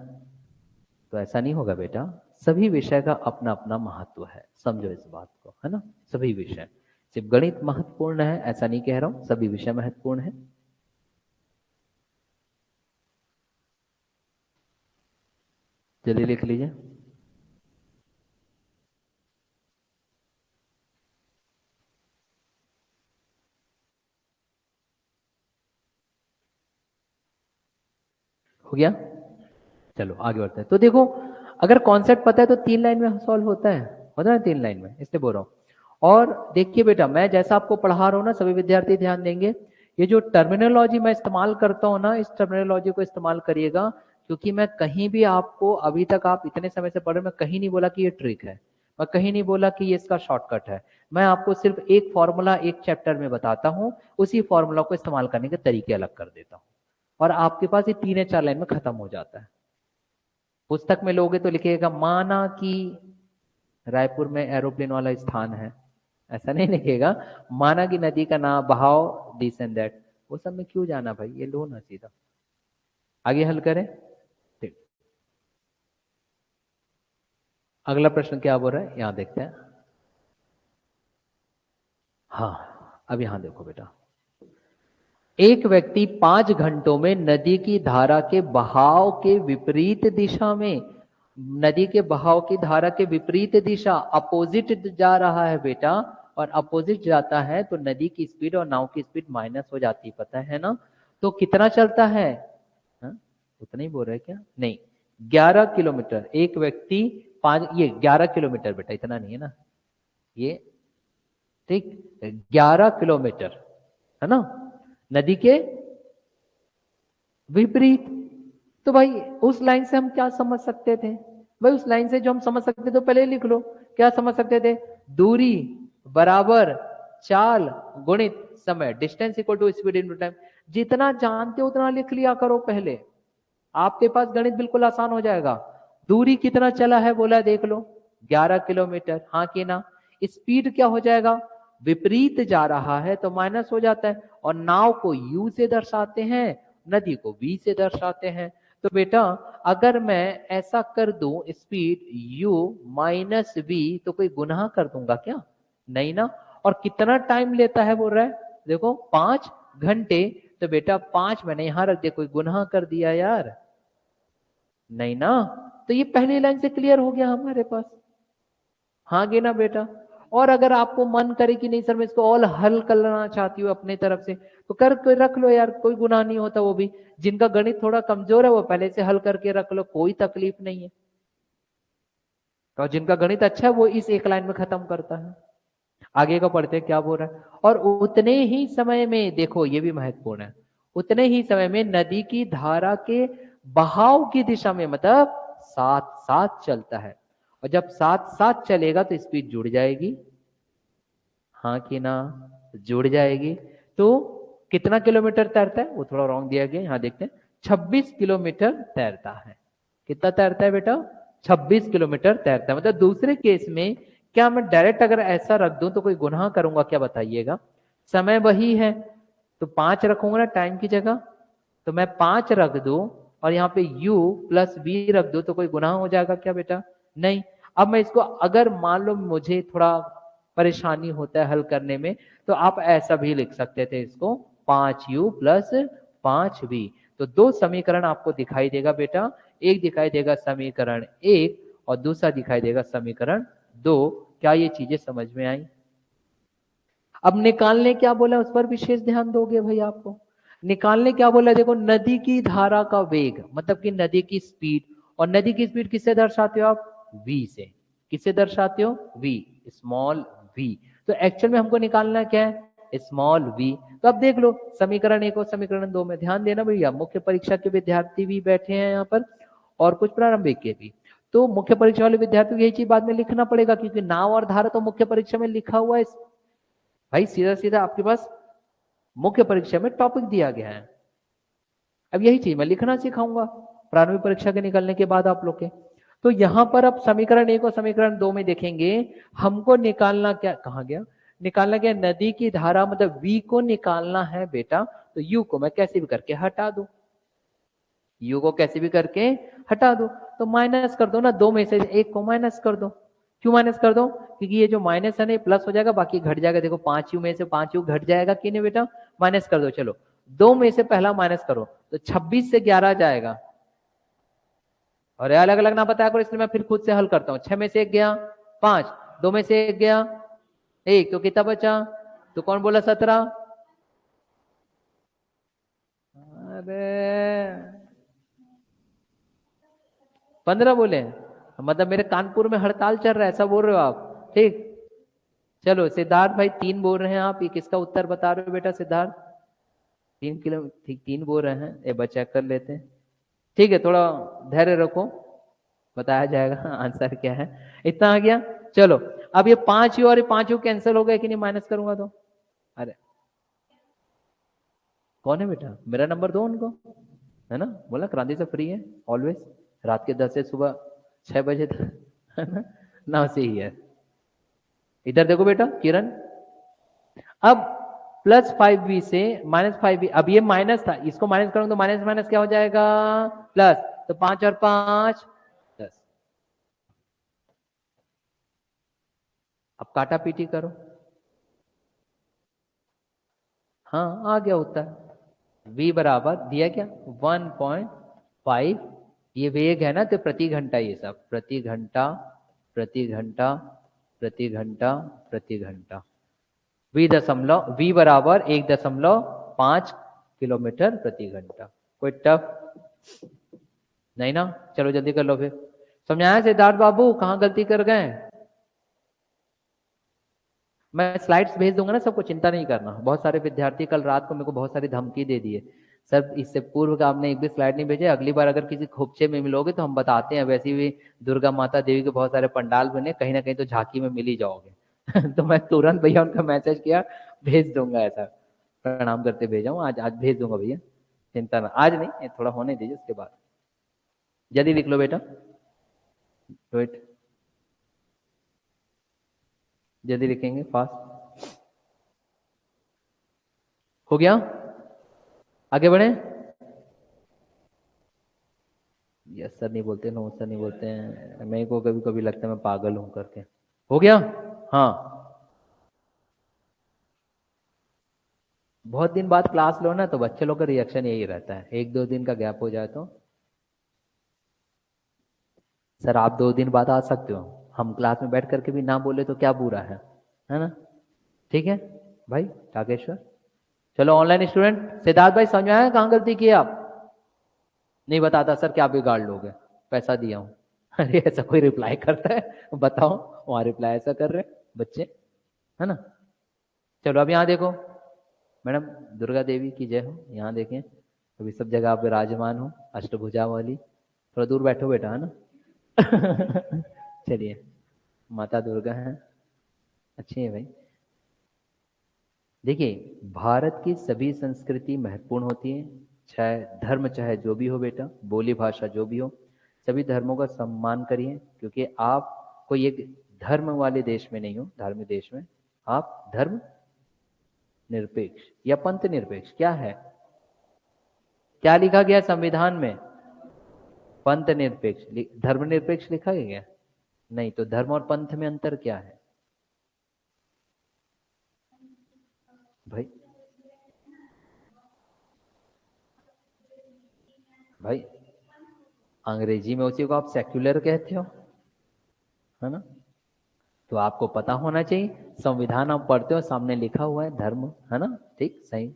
तो ऐसा नहीं होगा बेटा। सभी विषय का अपना अपना महत्व है, समझो इस बात को, है ना। सभी विषय, सिर्फ गणित महत्वपूर्ण है ऐसा नहीं कह रहा हूं, सभी विषय महत्वपूर्ण है। जल्दी लिख लीजिए। हो गया, चलो आगे बढ़ते हैं। तो देखो अगर कॉन्सेप्ट पता है तो 3 लाइन में सॉल्व होता है ना 3 लाइन में, इसलिए बोल रहा हूँ। और देखिए बेटा, मैं जैसा आपको पढ़ा रहा हूँ ना, सभी विद्यार्थी ध्यान देंगे, ये जो टर्मिनोलॉजी मैं इस्तेमाल करता हूँ ना, इस टर्मिनोलॉजी को इस्तेमाल करिएगा, क्योंकि मैं कहीं भी आपको, अभी तक आप इतने समय से पढ़ रहे, मैं कहीं नहीं बोला कि ये ट्रिक है, मैं कहीं नहीं बोला कि ये इसका शॉर्टकट है। मैं आपको सिर्फ एक फॉर्मूला एक चैप्टर में बताता हूँ, उसी फॉर्मूला को इस्तेमाल करने के तरीके अलग कर देता हूँ, और आपके पास ये 3 या 4 लाइन में खत्म हो जाता है। पुस्तक में लोगे तो लिखिएगा माना कि रायपुर में एरोप्लेन वाला स्थान है, ऐसा नहीं लिखेगा। माना कि नदी का नाम बहाव दिस एंड दैट, वो सब में क्यों जाना भाई, ये लो ना सीधा। आगे हल करें, ठीक। अगला प्रश्न क्या बोल रहा है, यहां देखते हैं। हाँ अब यहां देखो बेटा, एक व्यक्ति 5 घंटों में नदी की धारा के बहाव के विपरीत दिशा में, नदी के बहाव की धारा के विपरीत दिशा अपोजिट जा रहा है बेटा, और अपोजिट जाता है तो नदी की स्पीड और नाव की स्पीड माइनस हो जाती है, पता है ना। तो कितना चलता है, हाँ? उतना ही बोल रहे क्या, नहीं 11 किलोमीटर एक व्यक्ति, 5 ये 11 किलोमीटर बेटा, इतना नहीं है ना ये, ठीक 11 किलोमीटर, है ना, नदी के विपरीत। तो भाई उस लाइन से हम क्या समझ सकते थे, भाई उस लाइन से जो हम समझ सकते थे तो पहले लिख लो, क्या समझ सकते थे, दूरी बराबर चाल गुणित समय, distance equal to speed into time. जितना जानते हो उतना लिख लिया करो पहले, आपके पास गणित बिल्कुल आसान हो जाएगा। दूरी कितना चला है बोला देख लो, 11 किलोमीटर, हाँ कि ना। स्पीड क्या हो जाएगा, विपरीत जा रहा है तो माइनस हो जाता है, और नाव को यू से दर्शाते हैं, नदी को वी से दर्शाते हैं। तो बेटा अगर मैं ऐसा कर दूं, स्पीड u माइनस वी, तो कोई गुनाह कर दूंगा क्या, नहीं ना। और कितना टाइम लेता है बोल रहा है, देखो 5 घंटे, तो बेटा 5 मैंने यहां रख दिया, कोई गुनाह कर दिया यार, नहीं ना। तो ये पहली लाइन से क्लियर हो गया हमारे पास, हाँ गे ना बेटा। और अगर आपको मन करे कि नहीं सर मैं इसको और हल करना चाहती हूँ अपने तरफ से, तो कर रख लो यार, कोई गुनाह नहीं होता। वो भी जिनका गणित थोड़ा कमजोर है वो पहले से हल करके रख लो, कोई तकलीफ नहीं है। तो जिनका गणित अच्छा है वो इस एक लाइन में खत्म करता है। आगे का पढ़ते हैं क्या बोल रहा है। और उतने ही समय में, देखो ये भी महत्वपूर्ण है, उतने ही समय में नदी की धारा के बहाव की दिशा में, मतलब साथ साथ चलता है, और जब साथ साथ चलेगा तो स्पीड जुड़ जाएगी, हाँ कि ना, जुड़ जाएगी। तो कितना किलोमीटर तैरता है, वो थोड़ा रॉन्ग दिया गया, यहाँ देखते हैं 26 किलोमीटर तैरता है। कितना तैरता है बेटा, 26 किलोमीटर तैरता है। मतलब दूसरे केस में क्या मैं डायरेक्ट अगर ऐसा रख दूं तो कोई गुनाह करूंगा क्या बताइएगा। समय वही है तो 5 रखूंगा ना टाइम की जगह, तो मैं 5 रख दूं और यहाँ पे u प्लस v रख दो तो कोई गुनाह हो जाएगा क्या बेटा? नहीं। अब मैं इसको अगर मान लो मुझे थोड़ा परेशानी होता है हल करने में, तो आप ऐसा भी लिख सकते थे इसको 5u प्लस 5v। तो दो समीकरण आपको दिखाई देगा बेटा, एक दिखाई देगा समीकरण 1 और दूसरा दिखाई देगा समीकरण 2। क्या ये चीजें समझ में आई? अब निकालने क्या बोला उस पर विशेष ध्यान दोगे भाई आपको। निकालने क्या बोला देखो, नदी की धारा का वेग मतलब कि नदी की स्पीड, और नदी की स्पीड किससे दर्शाते हो आप? v से। किससे दर्शाते हो? v, small v। तो एक्चुअल में हमको निकालना क्या है? Small v। तो अब देख लो समीकरण 1 और समीकरण 2 में ध्यान देना भैया, मुख्य परीक्षा के विद्यार्थी भी बैठे हैं यहाँ पर और कुछ प्रारंभिक के भी। तो मुख्य परीक्षा वाले विद्यार्थी को यही चीज बाद में लिखना पड़ेगा, क्योंकि नाव और धारा तो मुख्य परीक्षा में लिखा हुआ है भाई, सीधा सीधा आपके पास मुख्य परीक्षा में टॉपिक दिया गया है। अब यही चीज मैं लिखना सिखाऊंगा प्रारंभिक परीक्षा के निकलने के बाद आप लोग के। तो यहां पर अब समीकरण 1 और समीकरण 2 में देखेंगे हमको निकालना क्या, कहा गया निकालना क्या, नदी की धारा मतलब v को निकालना है बेटा। तो u को मैं कैसे भी करके हटा दूं, u को कैसे भी करके हटा दो। तो माइनस कर दो ना, दो में से एक को माइनस कर दो। क्यों माइनस कर दो? क्योंकि ये जो माइनस है ना प्लस हो जाएगा, बाकी घट जाएगा। देखो 5u में से 5u घट जाएगा कि नहीं बेटा? माइनस कर दो। चलो दो में से पहला माइनस करो तो 26 से 11 जाएगा, और अलग अलग ना बताया करो, इसलिए मैं फिर खुद से हल करता हूँ। 6 में से 1 गया 5, 2 में से 1 गया 1, तो कितना बचा? तो कौन बोला 17? अरे 15 बोले, मतलब मेरे कानपुर में हड़ताल चल रहा है ऐसा बोल रहे हो आप? ठीक, चलो सिद्धार्थ भाई 3 बोल रहे हैं आप, ये किसका उत्तर बता रहे हो बेटा सिद्धार्थ? 3 किलो ठीक 3 बोल रहे हैं, ये बच्चा कर लेते हैं। ठीक है, थोड़ा धैर्य रखो, बताया जाएगा आंसर क्या है। इतना आ गया। चलो अब ये 5u और ये 5u कैंसिल हो गए कि नहीं माइनस करूंगा तो? अरे कौन है बेटा? मेरा नंबर दो उनको, है ना, बोला क्रांति से फ्री है ऑलवेज, रात के 10 से सुबह 6 बजे तक, है ना, ना से ही है। इधर देखो बेटा किरण, अब प्लस 5v से माइनस 5v, अब ये माइनस था, इसको माइनस करूंगा तो माइनस माइनस क्या हो जाएगा? प्लस। तो 5 और 5 10। अब काटा पीटी करो। हाँ आ गया उत्तर, v बराबर दिया क्या 1.5। ये वेग है ना, तो प्रति घंटा, ये सब प्रति घंटा प्रति घंटा प्रति घंटा प्रति घंटा, v बराबर 1.5 किलोमीटर प्रति घंटा। कोई टफ नहीं ना? चलो जल्दी कर लो फिर। समझाया सिद्धार्थ बाबू, कहाँ गलती कर गए? मैं स्लाइड्स भेज दूंगा ना सबको, चिंता नहीं करना। बहुत सारे विद्यार्थी कल रात को मेरे को बहुत सारी धमकी दे दिए, सर इससे पूर्व का आपने एक भी स्लाइड नहीं भेजे, अगली बार अगर किसी खोपचे में मिलोगे तो हम बताते हैं। वैसे भी दुर्गा माता देवी के बहुत सारे पंडाल बने, कहीं ना कहीं तो झांकी में मिल ही जाओगे तो मैं तुरंत भैया उनका मैसेज किया, भेज दूंगा, ऐसा प्रणाम करते भेजा हूँ। आज आज भेज दूंगा भैया, चिंता ना, आज नहीं, थोड़ा होने दीजिए उसके बाद। जल्दी लिख लो बेटा, वेट, जल्दी लिखेंगे फास्ट। हो गया? आगे बढ़े? यस सर नहीं बोलते, नो सर नहीं बोलते हैं, मेरे को कभी कभी लगता है मैं पागल हूं करके। हो गया? हाँ, बहुत दिन बाद क्लास लो ना तो बच्चे लोग का रिएक्शन यही रहता है, 1-2 दिन का गैप हो जाए तो सर आप 2 दिन बाद आ सकते हो, हम क्लास में बैठ करके भी ना बोले तो क्या बुरा है ना? ठीक है भाई टाकेश्वर। चलो ऑनलाइन स्टूडेंट, सिद्धार्थ भाई समझ में आया कहाँ गलती की आप? नहीं बताता सर क्या बिगाड़ लोगे, पैसा दिया हूँ अरे ऐसा कोई रिप्लाई करता है? बताओ, वहां रिप्लाई ऐसा कर रहे बच्चे, है ना? चलो अब यहाँ देखो मैडम, दुर्गा देवी की जय हो। यहाँ देखें अभी सब जगह आप विराजमान हो, अष्टभुजा वाली। थोड़ा दूर बैठो बेटा, है ना चलिए, माता दुर्गा है, अच्छी है भाई। देखिए भारत की सभी संस्कृति महत्वपूर्ण होती है, चाहे धर्म चाहे जो भी हो बेटा, बोली भाषा जो भी हो, सभी धर्मों का सम्मान करिए, क्योंकि आप कोई एक धर्म वाले देश में नहीं हो, धार्मिक देश में आप धर्म निरपेक्ष या पंथ निरपेक्ष, क्या है, क्या लिखा गया संविधान में? पंथ निरपेक्ष, धर्मनिरपेक्ष लिखा है क्या? नहीं, तो धर्म और पंथ में अंतर क्या है भाई? भाई अंग्रेजी में उसी को आप सेक्युलर कहते हो, है ना? तो आपको पता होना चाहिए, संविधान आप पढ़ते हो, सामने लिखा हुआ है धर्म, है ना? ठीक, सही।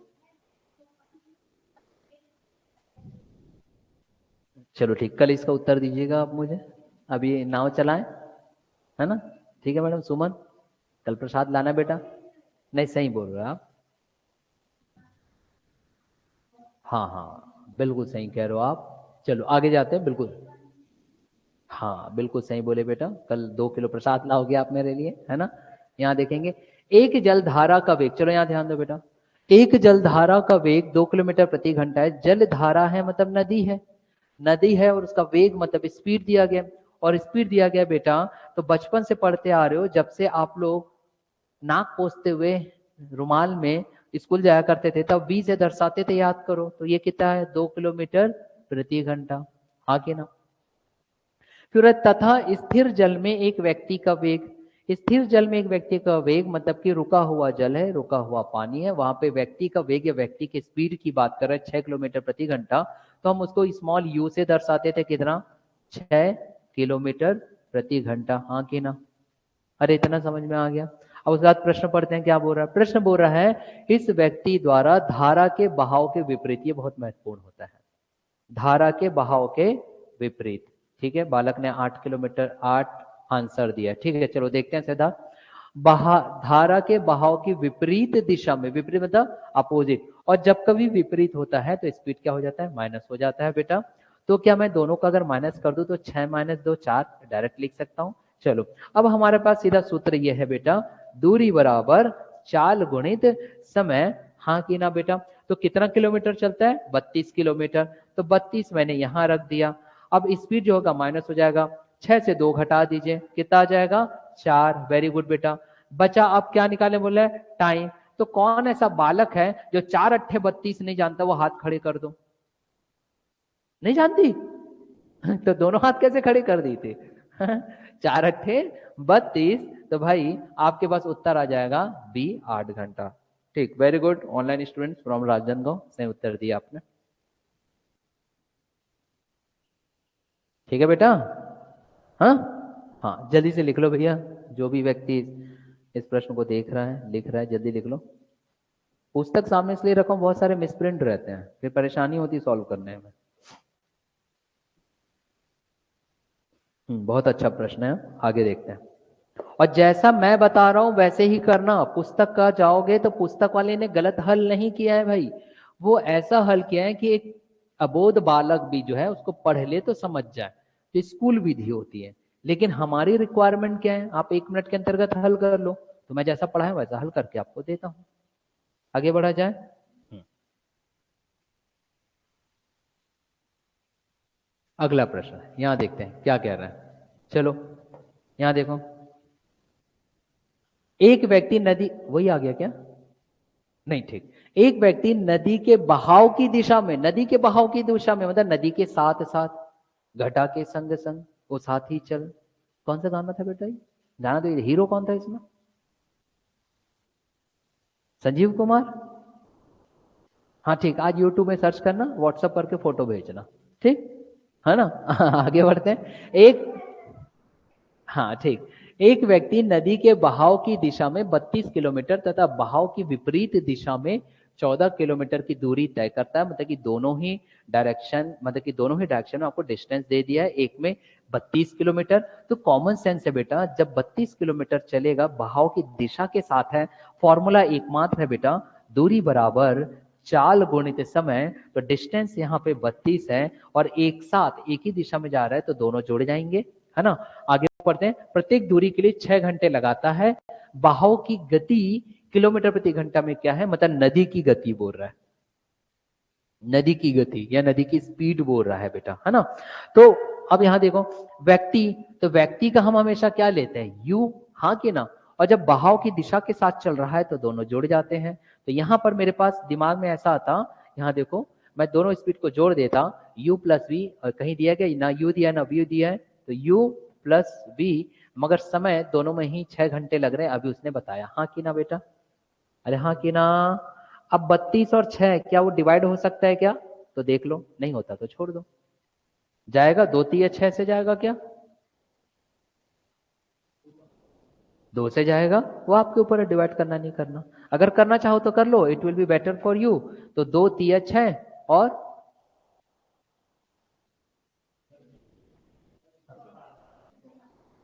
चलो ठीक, कल इसका उत्तर दीजिएगा आप मुझे। अभी नाव चलाएं, है ना? ठीक है मैडम सुमन, कल प्रसाद लाना बेटा। नहीं, सही बोल रहे हो आप। हाँ हाँ, बिल्कुल सही कह रहे हो आप। चलो आगे जाते हैं, बिल्कुल। हाँ बिल्कुल सही बोले बेटा, कल 2 किलो प्रसाद लाओगे आप मेरे लिए, है ना? यहाँ देखेंगे, एक जलधारा का वेग, चलो यहाँ ध्यान दो बेटा, एक जलधारा का वेग 2 किलोमीटर प्रति घंटा है। जलधारा है मतलब नदी है, नदी है, और उसका वेग मतलब स्पीड दिया गया, और स्पीड दिया गया बेटा। तो बचपन से पढ़ते आ रहे हो, जब से आप लोग नाक पोंछते हुए रुमाल में स्कूल जाया करते थे, तब 20 से दर्शाते थे, याद करो। तो ये कितना है? 2 किलोमीटर प्रति घंटा। हाँ कि ना? फिर तथा स्थिर जल में एक व्यक्ति का वेग, स्थिर जल में एक व्यक्ति का वेग मतलब कि रुका हुआ जल है, रुका हुआ पानी है, वहां पे व्यक्ति का वेग या व्यक्ति की स्पीड की बात कर रहे हैं 6 किलोमीटर प्रति घंटा। तो हम उसको स्मॉल यू से दर्शाते थे, कितना? 6 किलोमीटर प्रति घंटा। हाँ कि ना? अरे इतना समझ में आ गया। अब उसके बाद प्रश्न पढ़ते हैं, क्या बोल रहा है? प्रश्न बोल रहा है, इस व्यक्ति द्वारा धारा के बहाव के विपरीत, ये बहुत महत्वपूर्ण होता है, धारा के बहाव के विपरीत। ठीक है, बालक ने 8 किलोमीटर 8 आंसर दिया। ठीक है, चलो देखते हैं सीधा। धारा के बहाव की विपरीत दिशा में, विपरीत मतलब अपोजिट, और जब कभी विपरीत होता है तो स्पीड क्या हो जाता है? माइनस हो जाता है बेटा। तो क्या मैं दोनों का अगर माइनस कर दूं तो 6 माइनस 2 4 डायरेक्ट लिख सकता हूं। चलो, अब हमारे पास सीधा सूत्र ये है बेटा, दूरी बराबर चाल गुणित समय। हाँ कि ना बेटा? तो कितना किलोमीटर चलता है? 32 किलोमीटर। तो 32 मैंने यहां रख दिया। अब स्पीड जो होगा माइनस हो जाएगा, 6 से 2 घटा दीजिए, कितना आ जाएगा? 4। वेरी गुड बेटा। बचा अब क्या निकाले बोले? टाइम। तो कौन ऐसा बालक है जो 4 अट्ठे 32 नहीं जानता? वो हाथ खड़े कर दो। नहीं जानती? तो दोनों हाथ कैसे खड़े कर दी थी? 4 अट्ठे 32। तो भाई आपके पास उत्तर आ जाएगा बी, 8 घंटा। ठीक, very good. Online students from Rajnandgaon, सही उत्तर दिया आपने। ठीक है बेटा? हाँ हाँ, जल्दी से लिख लो भैया, जो भी व्यक्ति इस प्रश्न को देख रहा है, लिख रहा है, जल्दी लिख लो। पुस्तक सामने इसलिए रखा हूं, बहुत सारे मिसप्रिंट रहते हैं, फिर परेशानी होती है सॉल्व करने में। बहुत अच्छा प्रश्न है, आगे देखते हैं। और जैसा मैं बता रहा हूं वैसे ही करना। पुस्तक का जाओगे तो पुस्तक वाले ने गलत हल नहीं किया है भाई, वो ऐसा हल किया है कि एक अबोध बालक भी जो है उसको पढ़ ले तो समझ जाए, तो स्कूल विधि होती है। लेकिन हमारी रिक्वायरमेंट क्या है? आप 1 मिनट के अंतर्गत हल कर लो। तो मैं जैसा पढ़ा है वैसा हल करके आपको देता हूं। आगे बढ़ा जाए। अगला प्रश्न यहां देखते हैं क्या कह रहा है। चलो यहां देखो, एक व्यक्ति नदी, वही आ गया क्या? नहीं, ठीक। एक व्यक्ति नदी के बहाव की दिशा में, नदी के बहाव की दिशा में मतलब नदी के साथ साथ, घटा के संग संग, वो साथ ही चल। कौन सा गाना था बेटा ये? जाना तो, हीरो कौन था इसमें? संजीव कुमार। हाँ ठीक, आज यूट्यूब में सर्च करना, व्हाट्सएप करके फोटो भेजना। ठीक है ना? आगे बढ़ते हैं। एक, हाँ ठीक, एक व्यक्ति नदी के बहाव की दिशा में 32 किलोमीटर तथा बहाव की विपरीत दिशा में 14 किलोमीटर की दूरी तय करता है। मतलब कि दोनों ही डायरेक्शन, मतलब कि दोनों ही डायरेक्शन में आपको डिस्टेंस दे दिया है, एक में 32 किलोमीटर। तो कॉमन सेंस है बेटा, जब 32 किलोमीटर चलेगा बहाव की दिशा के साथ है, फॉर्मूला एकमात्र है बेटा, दूरी बराबर चाल गुणित समय। तो डिस्टेंस यहाँ पे 32 है, और एक साथ एक ही दिशा में जा रहा है, तो दोनों जुड़ जाएंगे, है ना? आगे पढ़ते हैं। प्रत्येक दूरी के लिए 6 घंटे लगाता है। बहाव की गति किलोमीटर प्रति घंटा में क्या है? मतलब नदी की गति बोल रहा है, नदी की गति या नदी की स्पीड बोल रहा है बेटा, है ना? तो अब यहां देखो, व्यक्ति, तो व्यक्ति का हम हमेशा क्या लेते हैं? यू। हाँ कि ना? और जब बहाव की दिशा के साथ चल रहा है तो दोनों जुड़ जाते हैं। तो यहां पर मेरे पास दिमाग में ऐसा आता, यहां देखो, मैं दोनों स्पीड को जोड़ देता, u प्लस वी, और कहीं दिया गया ना u दिया ना v दिया है, तो u प्लस v, मगर समय दोनों में ही 6 घंटे लग रहे हैं, अभी उसने बताया। हाँ कि ना बेटा? अरे हाँ कि ना? अब 32 और 6 क्या वो डिवाइड हो सकता है क्या? तो देख लो, नहीं होता तो छोड़ दो। जाएगा 2 3 6 से जाएगा क्या? 2 से जाएगा, वो आपके ऊपर है, डिवाइड करना नहीं करना। अगर करना चाहो तो कर लो, it will be better for you. तो 2 3 6 और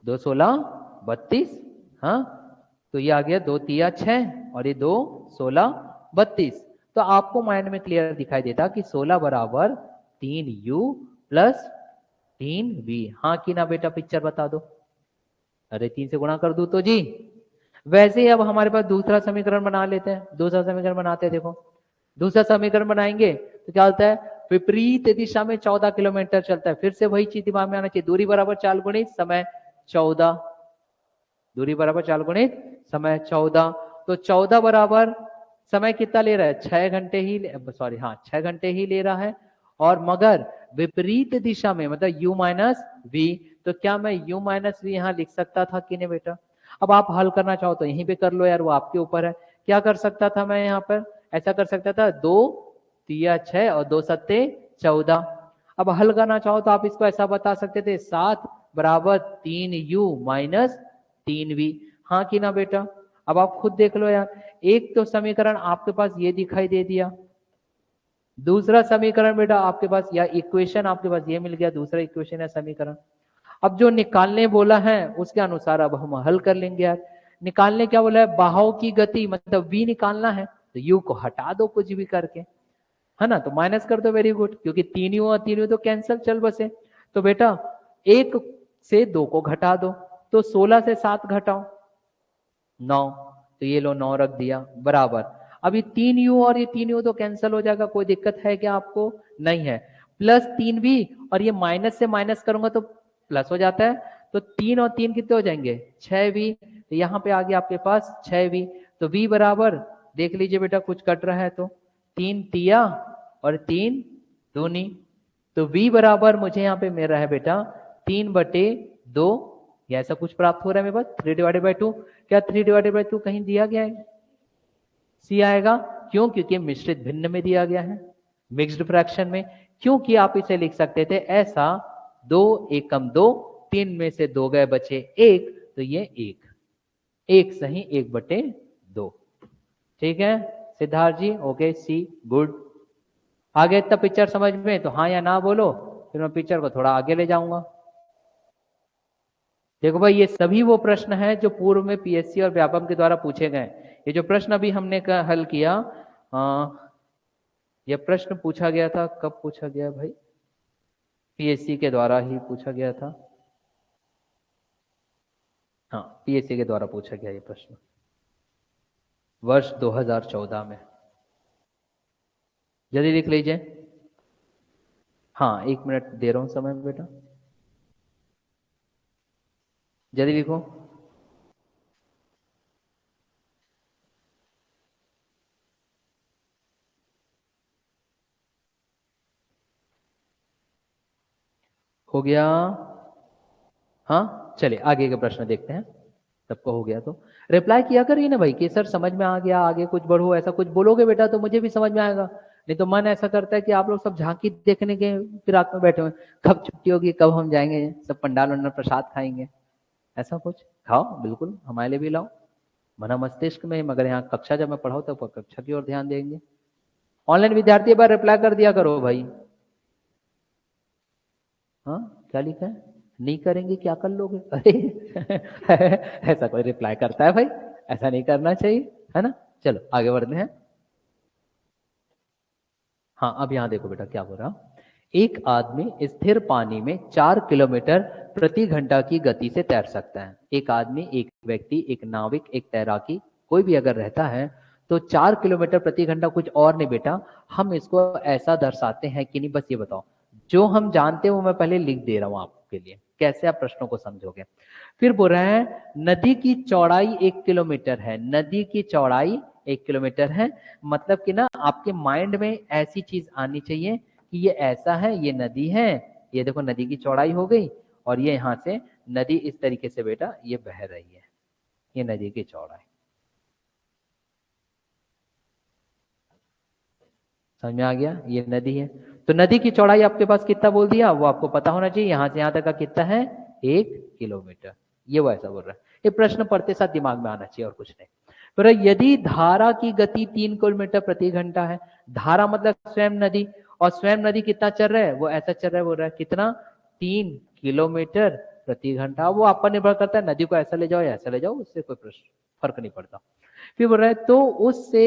2 16 32। हाँ, तो ये आ गया 2 3 6 और ये 2 16 32। तो आपको माइंड में क्लियर दिखाई देता कि 16 बराबर 3u प्लस 3v। हाँ कि ना बेटा? पिक्चर बता दो। अरे 3 से गुणा कर दूं तो जी। वैसे ही अब हमारे पास दूसरा समीकरण बना लेते हैं। दूसरा समीकरण बनाते हैं, देखो दूसरा समीकरण बनाएंगे तो क्या होता है? विपरीत दिशा में 14 किलोमीटर चलता है। फिर से वही चीज दिमाग में आना चाहिए, दूरी बराबर 4 गुणित समय 14। दूरी बराबर 4 गुणित समय 14। तो 14 बराबर समय कितना ले रहा है? 6 घंटे ही, सॉरी हाँ 6 घंटे ही ले रहा है। और मगर विपरीत दिशा में मतलब u माइनस वी, तो क्या मैं u माइनस वी यहाँ लिख सकता था कि नहीं बेटा? अब आप हल करना चाहो तो यहीं पे कर लो यार, वो आपके ऊपर है। क्या कर सकता था मैं यहाँ पर? ऐसा कर सकता था 2 3 6 और 2 7 14। अब हल करना चाहो तो आप इसको ऐसा बता सकते थे 7 बराबर 3u माइनस 3v। हाँ कि ना बेटा? अब आप खुद देख लो यार, एक तो समीकरण आपके पास ये दिखाई दे दिया, दूसरा समीकरण बेटा आपके पास या इक्वेशन आपके पास ये मिल गया, दूसरा इक्वेशन है समीकरण। अब जो निकालने बोला है उसके अनुसार अब हम हल कर लेंगे यार। निकालने क्या बोला है? बहाव की गति, मतलब v निकालना है, तो u को हटा दो कुछ भी करके, है ना? तो माइनस कर दो, वेरी गुड, क्योंकि 3u और 3u तो कैंसिल, चल बसे। तो बेटा 1 से 2 को घटा दो, तो 16 से 7 घटाओ 9, तो ये लो 9 रख दिया बराबर। अब ये 3u और ये 3u तो कैंसिल हो जाएगा, कोई दिक्कत है क्या आपको? नहीं है। प्लस 3v, और ये माइनस से माइनस करूंगा तो प्लस हो जाता है, तो 3 और 3 कितने हो जाएंगे? 6v। तो यहाँ पे आ गया आपके पास 6v। तो v बराबर देख लीजिए बेटा, कुछ कट रहा है तो 3 तिया और 3 दूनी, तो v बराबर मुझे यहाँ पे मिल रहा है बेटा 3/2। या ऐसा कुछ प्राप्त हो रहा है मेरे पास 3/2। क्या 3/2 कहीं दिया गया है? सी आएगा। क्यों? क्योंकि मिश्रित भिन्न में दिया गया है, मिक्स्ड फ्रैक्शन में। क्योंकि आप इसे लिख सकते थे ऐसा 2 एकम 2, 3 में से 2 गए बचे 1, तो ये 1 सही 1/2। ठीक है सिद्धार्थ जी? ओके, सी गुड। आगे इतना पिक्चर समझ में? तो हाँ या ना बोलो, फिर मैं पिक्चर को थोड़ा आगे ले जाऊंगा। देखो भाई, ये सभी वो प्रश्न हैं जो पूर्व में पीएससी और व्यापम के द्वारा पूछे गए। ये जो प्रश्न अभी हमने हल किया, यह प्रश्न पूछा गया था, कब पूछा गया भाई? पीएससी के द्वारा ही पूछा गया था। हाँ, पीएससी के द्वारा पूछा गया ये प्रश्न वर्ष 2014 में। जल्दी लिख लीजिए। हाँ 1 मिनट दे रहा हूं समय बेटा, जल्दी लिखो। हो गया? हाँ चलिए आगे का प्रश्न देखते हैं। सबको हो गया तो रिप्लाई किया करिए ना भाई कि सर समझ में आ गया, आगे कुछ बढ़ो, ऐसा कुछ बोलोगे बेटा तो मुझे भी समझ में आएगा। नहीं तो मन ऐसा करता है कि आप लोग सब झांकी देखने के फिर रात में बैठे हुए, कब छुट्टी होगी, कब हम जाएंगे, सब पंडाल वंडाल प्रसाद खाएंगे। ऐसा कुछ खाओ, बिल्कुल हमारे लिए भी लाओ, मना मस्तिष्क में। मगर यहाँ कक्षा जब मैं पढ़ाऊँ तो कक्षा की ओर ध्यान देंगे। ऑनलाइन विद्यार्थी एक बार रिप्लाई कर दिया करो भाई। हाँ क्या लिखा है? नहीं करेंगे क्या कर लोगे? अरे ऐसा कोई रिप्लाई करता है भाई? ऐसा नहीं करना चाहिए, है ना? चलो आगे बढ़ते हैं। हाँ अब यहाँ देखो बेटा क्या हो रहा। एक आदमी स्थिर पानी में 4 किलोमीटर प्रति घंटा की गति से तैर सकता है। एक आदमी, एक व्यक्ति, एक नाविक, एक तैराकी, कोई भी अगर रहता है तो 4 किलोमीटर प्रति घंटा, कुछ और नहीं बेटा। हम इसको ऐसा दर्शाते हैं कि नहीं, बस ये बताओ। जो हम जानते हैं वो मैं पहले लिख दे रहा हूं आपके लिए, कैसे आप प्रश्नों को समझोगे। फिर बोल रहे हैं नदी की चौड़ाई 1 किलोमीटर है। नदी की चौड़ाई 1 किलोमीटर है, मतलब कि ना आपके माइंड में ऐसी चीज आनी चाहिए कि ये ऐसा है, ये नदी है, ये देखो नदी की चौड़ाई हो गई, और ये यहाँ से नदी इस तरीके से बेटा ये बह रही है, ये नदी की चौड़ाई। समझ में आ गया? ये नदी है, तो नदी की चौड़ाई आपके पास कितना बोल दिया, वो आपको पता होना चाहिए। यहां से यहां तक का कितना है, 1 किलोमीटर। ये वो ऐसा बोल रहा है। ये प्रश्न पढ़ते साथ दिमाग में आना चाहिए और कुछ नहीं। पर यदि धारा की गति 3 किलोमीटर प्रति घंटा है, धारा मतलब स्वयं नदी, और स्वयं नदी कितना चल रहा है, वो ऐसा चल रहा है, बोल रहा है कितना, 3 किलोमीटर प्रति घंटा। वो आप पर निर्भर करता है, नदी को ऐसा ले जाओ या ऐसा ले जाओ, उससे कोई प्रश्न फर्क नहीं पड़ता। फिर बोल रहा है तो उससे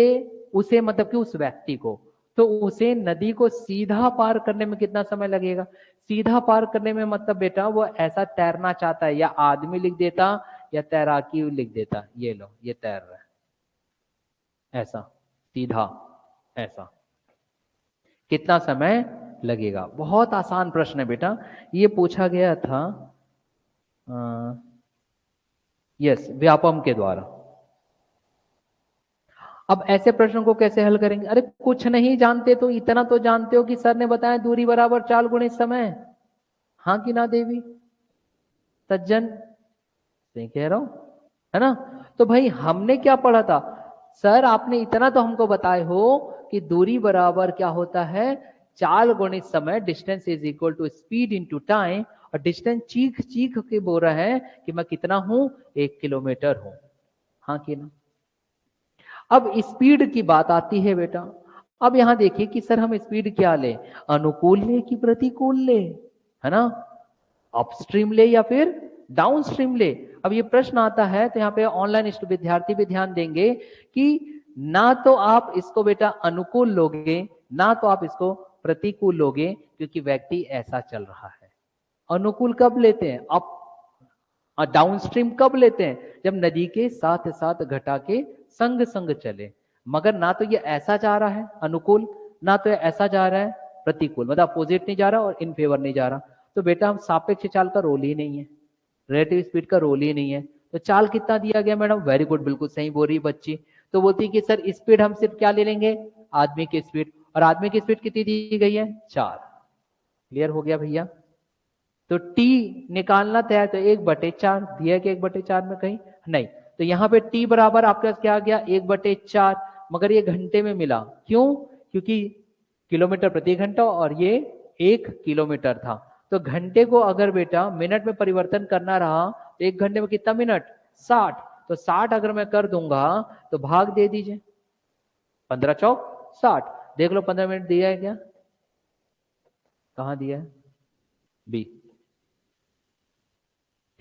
उसे मतलब कि उस व्यक्ति को, तो उसे नदी को सीधा पार करने में कितना समय लगेगा। सीधा पार करने में मतलब बेटा वो ऐसा तैरना चाहता है, या आदमी लिख देता या तैराकी लिख देता। ये लो, ये तैर रहा है ऐसा सीधा, ऐसा कितना समय लगेगा। बहुत आसान प्रश्न है बेटा, ये पूछा गया था यस व्यापम के द्वारा। अब ऐसे प्रश्नों को कैसे हल करेंगे? अरे कुछ नहीं जानते तो इतना तो जानते हो कि सर ने बताया दूरी बराबर 4 गुणित समय। हाँ कि ना देवी सज्जन, सही कह रहा हूं, है ना? तो भाई हमने क्या पढ़ा था, सर आपने इतना तो हमको बताए हो कि दूरी बराबर क्या होता है, 4 गुणित समय, distance is equal to speed into time. और डिस्टेंस चीख चीख के बोल रहा है कि मैं कितना हूं, 1 किलोमीटर हूं। हाँ कि ना? अब स्पीड की बात आती है बेटा। अब यहां देखिए कि सर हम स्पीड क्या ले, अनुकूल ले कि प्रतिकूल ले, है ना? अपस्ट्रीम ले या फिर डाउनस्ट्रीम ले। अब ये प्रश्न आता है तो यहाँ पे ऑनलाइन विद्यार्थी भी ध्यान देंगे कि ना तो आप इसको बेटा अनुकूल लोगे, ना तो आप इसको प्रतिकूल लोगे, क्योंकि व्यक्ति ऐसा चल रहा है। अनुकूल कब लेते हैं, अप, डाउनस्ट्रीम कब लेते हैं, जब नदी के साथ साथ घटा के संग संग चले। मगर ना तो ये ऐसा जा रहा है अनुकूल, ना तो ऐसा जा रहा है प्रतिकूल, मतलब अपोजिट नहीं जा रहा और इन फेवर नहीं जा रहा। तो बेटा हम सापेक्ष चाल का रोल ही नहीं है, रिलेटिव स्पीड का रोल ही नहीं है। तो चाल कितना दिया गया मैडम, वेरी गुड, बिल्कुल सही बोल रही बच्ची। तो बोलती है कि सर स्पीड हम सिर्फ क्या ले लेंगे, आदमी की स्पीड, और आदमी की स्पीड कितनी दी गई है, 4। क्लियर हो गया भैया? तो टी निकालना तैयार, तो 1/4 दिया कि 1/4 में कहीं नहीं, तो यहाँ पे टी बराबर आपके पास क्या आ गया, 1/4। मगर ये घंटे में मिला, क्यों, क्योंकि किलोमीटर प्रति घंटा और ये 1 किलोमीटर था। तो घंटे को अगर बेटा मिनट में परिवर्तन करना रहा तो 1 घंटे में कितना मिनट, 60। तो 60 अगर मैं कर दूंगा तो भाग दे दीजिए, 15 चौक 60। देख लो 15 मिनट दिया है क्या, कहाँ दिया है, बी।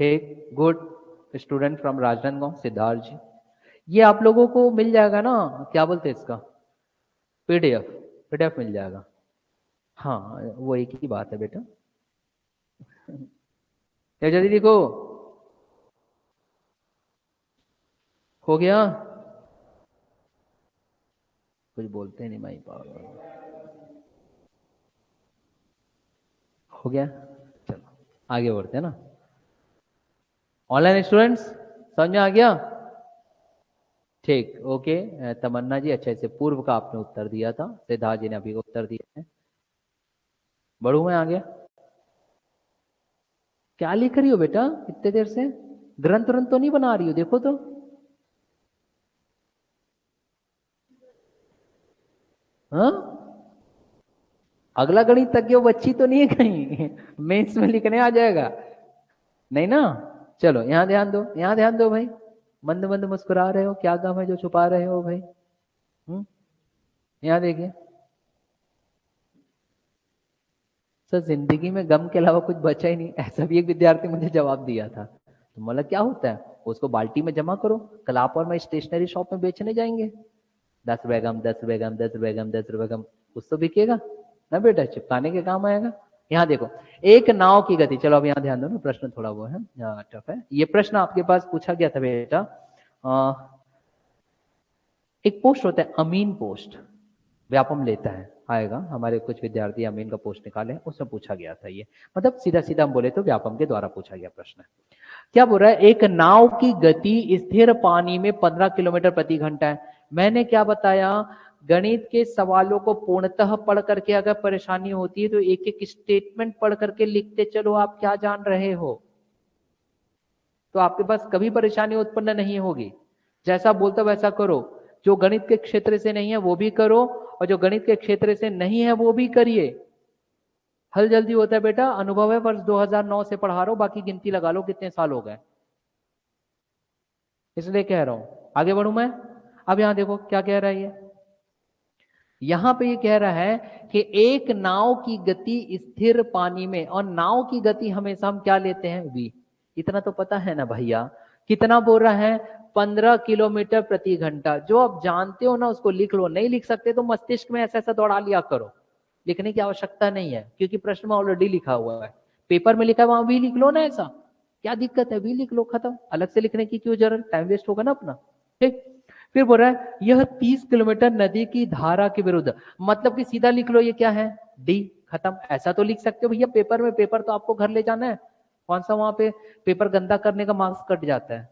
ठीक, good student from Rajnandgaon Siddharth ji. ये आप लोगों को मिल जाएगा ना, क्या बोलते हैं इसका, पीडीएफ, पीडीएफ मिल जाएगा। हाँ वो एक ही बात है बेटा, क्या जल्दी देखो, हो गया, कुछ बोलते नहीं माई पावर, हो गया। चलो आगे बढ़ते हैं ना। ऑनलाइन स्टूडेंट्स समझ में आ गया? ठीक, ओके। तमन्ना जी अच्छे से पूर्व का आपने उत्तर दिया था, सिद्धार्थ जी ने अभी उत्तर दिया है। बढ़ू मैं आगे, क्या लिख रही हो बेटा इतने देर से, ग्रंथ व्रंथ तो नहीं बना रही हो, देखो तो। हाँ, अगला गणित तक बच्ची तो नहीं है कहीं मेंस में लिखने आ जाएगा, नहीं ना? चलो यहाँ ध्यान दो, यहाँ ध्यान दो भाई, मंद मंद मुस्कुरा रहे हो, क्या गम है जो छुपा रहे हो भाई? यहाँ देखिए सर, जिंदगी में गम के अलावा कुछ बचा ही नहीं, ऐसा भी एक विद्यार्थी मुझे जवाब दिया था। तो मतलब क्या होता है, उसको बाल्टी में जमा करो, कल आप और मैं स्टेशनरी शॉप में बेचने जाएंगे, 10 रुपए गम, 10 रुपए गम, 10 रुपए गम, 10 रुपए गम, कुछ तो बिकेगा ना बेटा, चिपकाने के काम आएगा। यहाँ देखो, एक नाव की गति, चलो अब यहाँ ध्यान दो ना, प्रश्न थोड़ा वो है टफ है। ये प्रश्न आपके पास पूछा गया था बेटा, एक पोस्ट होता है अमीन पोस्ट, व्यापम लेता है, आएगा, हमारे कुछ विद्यार्थी अमीन का पोस्ट निकाले, उसमें पूछा गया था ये, मतलब सीधा सीधा हम बोले तो व्यापम के द्वारा पूछा गया प्रश्न। क्या बोल रहा है, एक नाव की गति स्थिर पानी में 15 किलोमीटर प्रति घंटा है। मैंने क्या बताया, गणित के सवालों को पूर्णतः पढ़ करके अगर परेशानी होती है तो एक एक स्टेटमेंट पढ़ करके लिखते चलो आप क्या जान रहे हो, तो आपके पास कभी परेशानी उत्पन्न नहीं होगी। जैसा बोलता वैसा करो, जो गणित के क्षेत्र से नहीं है वो भी करो और जो गणित के क्षेत्र से नहीं है वो भी करिए। हल जल्दी होता है बेटा, अनुभव है, वर्ष 2009 से पढ़ा रहा हूं, बाकी गिनती लगा लो कितने साल हो गए, इसलिए कह रहा हूं। आगे बढ़ू मैं। अब यहां देखो क्या कह रहा है ये, यहां पे ये कह रहा है कि एक नाव की गति स्थिर पानी में, और नाव की गति हमेशा हम क्या लेते हैं, v। इतना तो पता है ना भैया, कितना बोल रहा है, 15 किलोमीटर प्रति घंटा। जो आप जानते हो ना उसको लिख लो, नहीं लिख सकते तो मस्तिष्क में ऐसा ऐसा दौड़ा लिया करो, लिखने की आवश्यकता नहीं है क्योंकि प्रश्न में ऑलरेडी लिखा हुआ है, पेपर में लिखा है वहां भी लिख लो ना, ऐसा क्या दिक्कत है, भी लिख लो, खत्म, अलग से लिखने की क्यों जरूरत, टाइम वेस्ट होगा ना अपना। ठीक, फिर बोल रहा है यह 30 किलोमीटर नदी की धारा के विरुद्ध, मतलब कि सीधा लिख लो ये क्या है, डी, खत्म। ऐसा तो लिख सकते हो भैया पेपर में, पेपर तो आपको घर ले जाना है, कौन सा वहां पे पेपर गंदा करने का मार्क्स कट जाता है,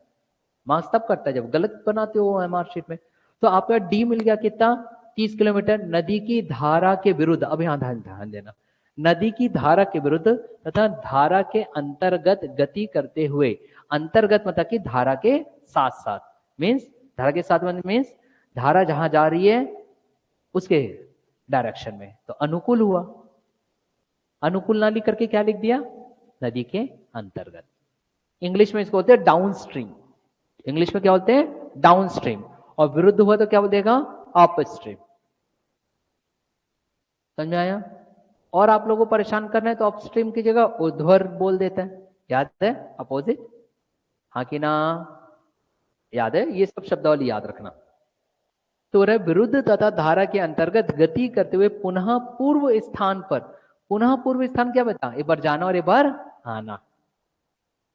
मार्क्स तब कटता है जब गलत बनाते हो मार्कशीट में। तो आपका डी मिल गया कितना, 30 किलोमीटर नदी की धारा के विरुद्ध। अब यहां ध्यान देना, नदी की धारा के विरुद्ध तथा धारा के अंतर्गत गति करते हुए, अंतर्गत मतलब कि धारा के साथ साथ, मीन्स धारा के साथ मीन्स धारा जहां जा रही है उसके डायरेक्शन में, तो अनुकूल हुआ। अनुकूल ना लिख करके क्या लिख दिया, नदी के अंतर्गत। इंग्लिश में इसको बोलते हैं डाउन स्ट्रीम, इंग्लिश में क्या बोलते हैं, डाउन स्ट्रीम। और विरुद्ध हुआ तो क्या बोल देगा, अप स्ट्रीम। समझ में आया। और आप लोगों को परेशान करना है तो अपस्ट्रीम की जगह ऊर्ध्वर बोल देता है, याद है, अपोजिट, हाँ कि ना, याद है, ये सब शब्दावली याद रखना। तो रहे विरुद्ध तथा धारा के अंतर्गत गति करते हुए पुनः पूर्व स्थान पर, पुनः पूर्व स्थान क्या बता, एक बार जाना और एक बार आना,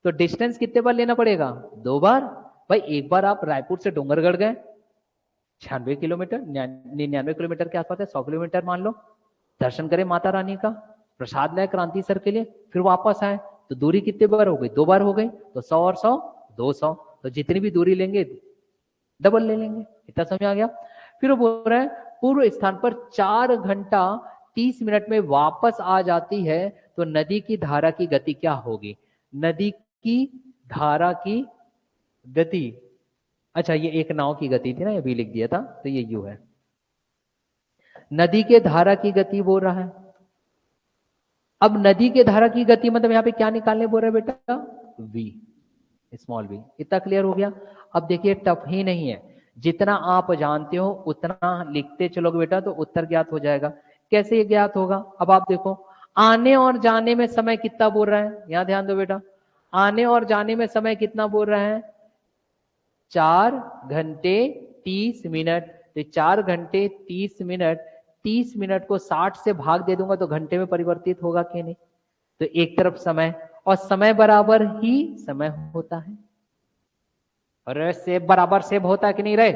तो डिस्टेंस कितने बार लेना पड़ेगा, 2 बार। भाई एक बार आप रायपुर से डोंगरगढ़ गए 96 किलोमीटर, 99 किलोमीटर के आसपास है, 100 किलोमीटर मान लो, दर्शन करें माता रानी का, प्रसाद लाए क्रांति सर के लिए, फिर वापस आए, तो दूरी कितने बार हो गई, 2 बार हो गई, तो 100 और 100 200, तो जितनी भी दूरी लेंगे डबल ले लेंगे। इतना समझ आ गया। फिर वो बोल रहा है पूर्व स्थान पर 4 घंटा 30 मिनट में वापस आ जाती है, तो नदी की धारा की गति क्या होगी, नदी की धारा की गति, अच्छा ये एक नाव की गति थी ना, ये भी लिख दिया था, तो ये यू है, नदी के धारा की गति बोल रहा है। अब नदी के धारा की गति मतलब यहां पे क्या निकालने बोल रहा है बेटा, v, स्मॉल v। इतना क्लियर हो गया। अब देखिए टफ ही नहीं है, जितना आप जानते हो उतना लिखते चलोगे बेटा तो उत्तर ज्ञात हो जाएगा। कैसे ये ज्ञात होगा, अब आप देखो, आने और जाने में समय कितना बोल रहा है, यहां ध्यान दो बेटा, आने और जाने में समय कितना बोल रहा है, 4 घंटे 30 मिनट। तो 4 घंटे 30 मिनट, 30 मिनट को 60 से भाग दे दूंगा तो घंटे में परिवर्तित होगा कि नहीं, तो एक तरफ समय, और समय बराबर ही समय होता है, और सेब बराबर सेब होता है कि नहीं रहे,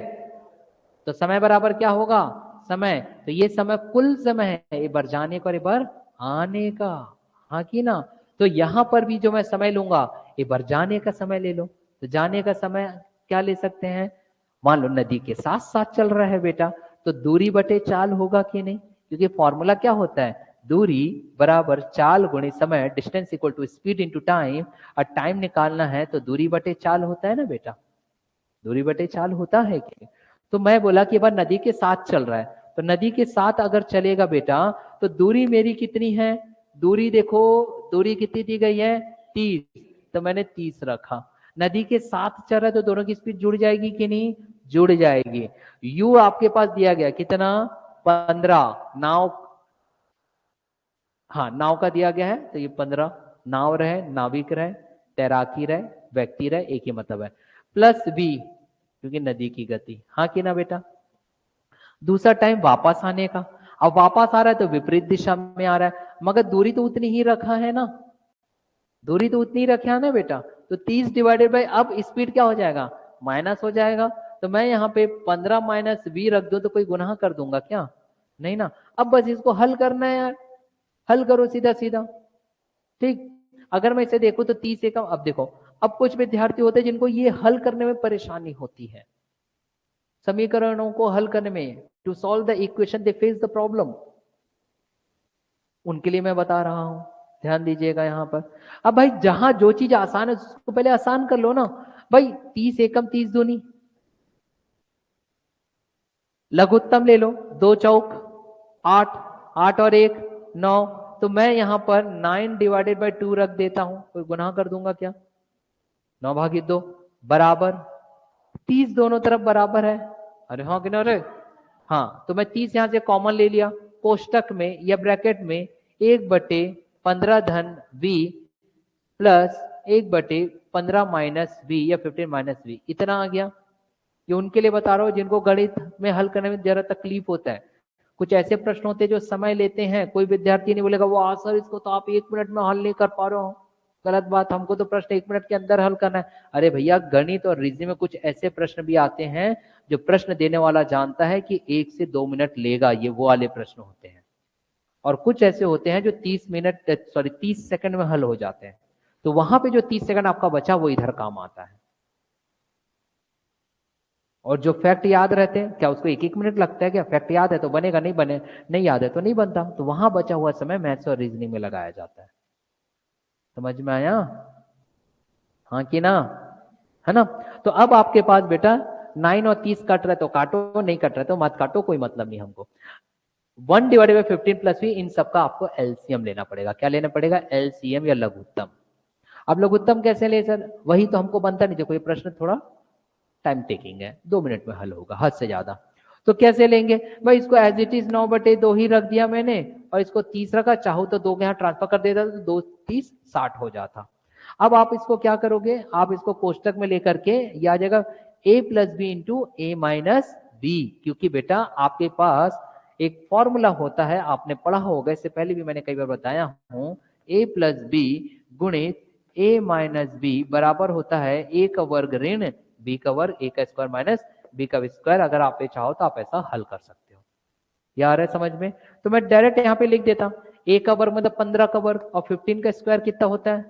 तो समय बराबर क्या होगा, समय, तो ये समय कुल समय है, एक बार जाने का और एक बार आने का, हाँ कि ना। तो यहां पर भी जो मैं समय लूंगा, एक बार जाने का समय ले लो, तो जाने का समय क्या ले सकते हैं, मान लो नदी के साथ साथ चल रहा है बेटा, तो दूरी बटे चाल होगा कि नहीं, क्योंकि फॉर्मूला क्या होता है, दूरी बराबर चाल गुणी समय, distance equal to speed into time, और टाइम निकालना है तो दूरी बटे चाल होता है ना बेटा, दूरी बटे चाल होता है कि। तो मैं बोला कि बार नदी के साथ चल रहा है, तो नदी के साथ अगर चलेगा बेटा तो दूरी मेरी कितनी है, दूरी देखो, दूरी कितनी दी गई है 30, तो मैंने 30 रखा। नदी के साथ चल रहा है तो दोनों की स्पीड जुड़ जाएगी कि नहीं, जुड़ जाएगी। यू आपके पास दिया गया कितना, 15, नाव, हाँ नाव का दिया गया है तो ये 15, नाव रहे, नाविक रहे, तैराकी रहे, व्यक्ति रहे, एक ही मतलब है, प्लस बी क्योंकि नदी की गति, हाँ कि ना बेटा। दूसरा टाइम वापस आने का, अब वापस आ रहा है तो विपरीत दिशा में आ रहा है, मगर दूरी तो उतनी ही रखा है ना, दूरी तो उतनी ही रखा है ना बेटा, तो 30 डिवाइडेड बाई, अब स्पीड क्या हो जाएगा, माइनस हो जाएगा, तो मैं यहाँ पे 15 माइनस बी रख दो तो कोई गुनाह कर दूंगा क्या, नहीं ना। अब बस इसको हल करना है यार, हल करो सीधा सीधा, ठीक। अगर मैं इसे देखूं तो 30 से कम, अब देखो, अब कुछ विद्यार्थी होते हैं जिनको ये हल करने में परेशानी होती है, समीकरणों को हल करने में, to solve the equation they face the problem, उनके लिए मैं बता रहा हूं, ध्यान दीजिएगा यहां पर। अब भाई जहां जो चीज आसान है उसको पहले आसान कर लो ना भाई। 30 एकम 30 दूनी, लघुत्तम ले लो, 2 चौक 8, 8 और 1 9, तो मैं यहां पर 9 डिवाइडेड बाई 2 रख देता हूं, कोई गुनाह कर दूंगा क्या? 9 भागी 2 बराबर 30, दोनों तरफ बराबर है। अरे हाँ कि ना रे, हाँ, तो मैं 30 यहां से कॉमन ले लिया, कोष्टक में या ब्रैकेट में 1/15 धन v प्लस 1/15 माइनस v या 15 माइनस v, इतना आ गया। ये उनके लिए बता रहा हूं जिनको गणित में हल करने में जरा तकलीफ होता है। कुछ ऐसे प्रश्न होते हैं जो समय लेते हैं, कोई विद्यार्थी नहीं बोलेगा वो सर इसको तो आप 1 मिनट में हल नहीं कर पा रहे हो, गलत बात, हमको तो प्रश्न 1 मिनट के अंदर हल करना है। अरे भैया, गणित और रीजनिंग में कुछ ऐसे प्रश्न भी आते हैं जो प्रश्न देने वाला जानता है कि 1 से 2 मिनट लेगा, ये वो वाले प्रश्न होते हैं। और कुछ ऐसे होते हैं जो 30 सेकंड में हल हो जाते हैं, तो वहां पे जो 30 सेकंड आपका बचा वो इधर काम आता है। और जो फैक्ट याद रहते हैं, क्या उसको 1-1 मिनट लगता है क्या? फैक्ट याद है तो बनेगा, नहीं बने, नहीं याद है तो नहीं बनता, तो वहां बचा हुआ समय मैथ्स और रीजनिंग में लगाया जाता है। समझ में आया? हाँ कि ना, है ना? तो अब आपके पास बेटा 9 और 30 कट रहे तो काटो, नहीं कट रहे तो मत काटो, कोई मतलब नहीं हमको। 1 डिवाइडेड बाई 15 प्लस वी, इन सबका आपको एलसीएम लेना पड़ेगा। क्या लेना पड़ेगा? एलसीएम या लघुत्तम। अब लघुत्तम कैसे ले सर? वही तो हमको बनता नहीं, देखो ये प्रश्न थोड़ा टाइम टेकिंग है, 2 मिनट में हल होगा हद से ज्यादा। तो कैसे लेंगे भाई? इसको एज इट इज 9/2 ही रख दिया मैंने, और इसको 30 रखा, चाहो तो 2 के यहाँ ट्रांसफर कर देता तो 2 30 60 हो जाता। अब आप इसको क्या करोगे? आप इसको कोष्टक में लेकर के ये आ जाएगा a plus B into A minus B, क्योंकि बेटा आपके पास एक फॉर्मूला होता है, आपने पढ़ा होगा, इससे पहले भी मैंने कई बार बताया हूं, a प्लस बी गुणित a माइनस बी बराबर होता है a का वर्ग ऋण b का वर्ग, a का स्क्वायर माइनस b का स्क्वायर। अगर आप ये चाहो तो आप ऐसा हल कर सकते हो। यार है समझ में? तो मैं डायरेक्ट यहाँ पे लिख देता हूं, a का वर्ग मतलब 15 का वर्ग, और 15 का स्क्वायर कितना होता है?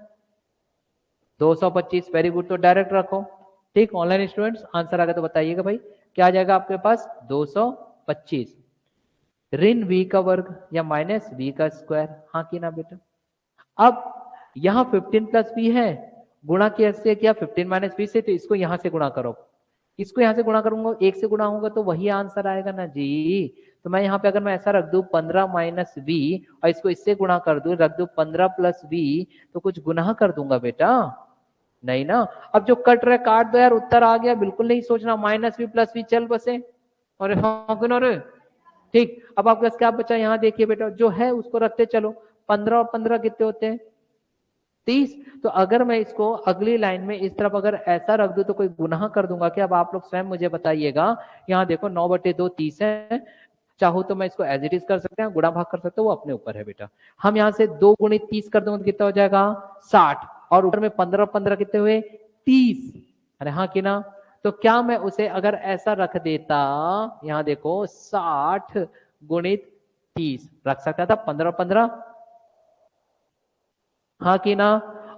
225। वेरी गुड, तो डायरेक्ट रखो। ठीक, ऑनलाइन स्टूडेंट्स आंसर आ गया तो बताइएगा भाई, क्या आ जाएगा आपके पास? 225 ऋण v का वर्ग या माइनस v का स्क्वायर, हाँ कि ना बेटा? अब यहां 15 प्लस v है, गुणा कैसे किया? 15 माइनस v से, तो इसको यहां से गुणा करो, इसको यहां से गुणा करूंगा, 1 से गुणा होगा तो वही आंसर आएगा ना जी। तो मैं यहाँ पे अगर मैं ऐसा रख दूं 15 माइनस वी, और इसको इससे गुणा कर दूं, रख दूं 15 प्लस वी, तो कुछ गुनाह कर दूंगा बेटा? नहीं ना। अब जो कट रहा है काट दो यार, उत्तर आ गया, बिल्कुल नहीं सोचना, माइनस वी प्लस वी चल बसे। अरे हाँ रे, ठीक। अब आपके पास क्या बचा? यहाँ देखिए बेटा, जो है उसको रखते चलो, 15 और 15 कितने होते हैं? 30। तो अगर मैं इसको अगली लाइन में इस तरफ अगर ऐसा रख दूं तो कोई गुनाह कर दूंगा क्या? अब आप लोग स्वयं मुझे बताइएगा। यहाँ देखो 9/2 30 है, चाहो तो मैं इसको एज इट इज कर सकते हैं, गुणा भाग कर सकते हो, वो अपने ऊपर है बेटा। हम यहाँ से 2 गुणित 30 कर दूंगा तो कितना हो जाएगा? 60, और ऊपर में 15 15 कितने हुए? 30। अरे हाँ कि ना? तो क्या मैं उसे अगर ऐसा रख देता, यहाँ देखो 60 गुणित 30 रख सकता था, 15 15, हाँ कि ना?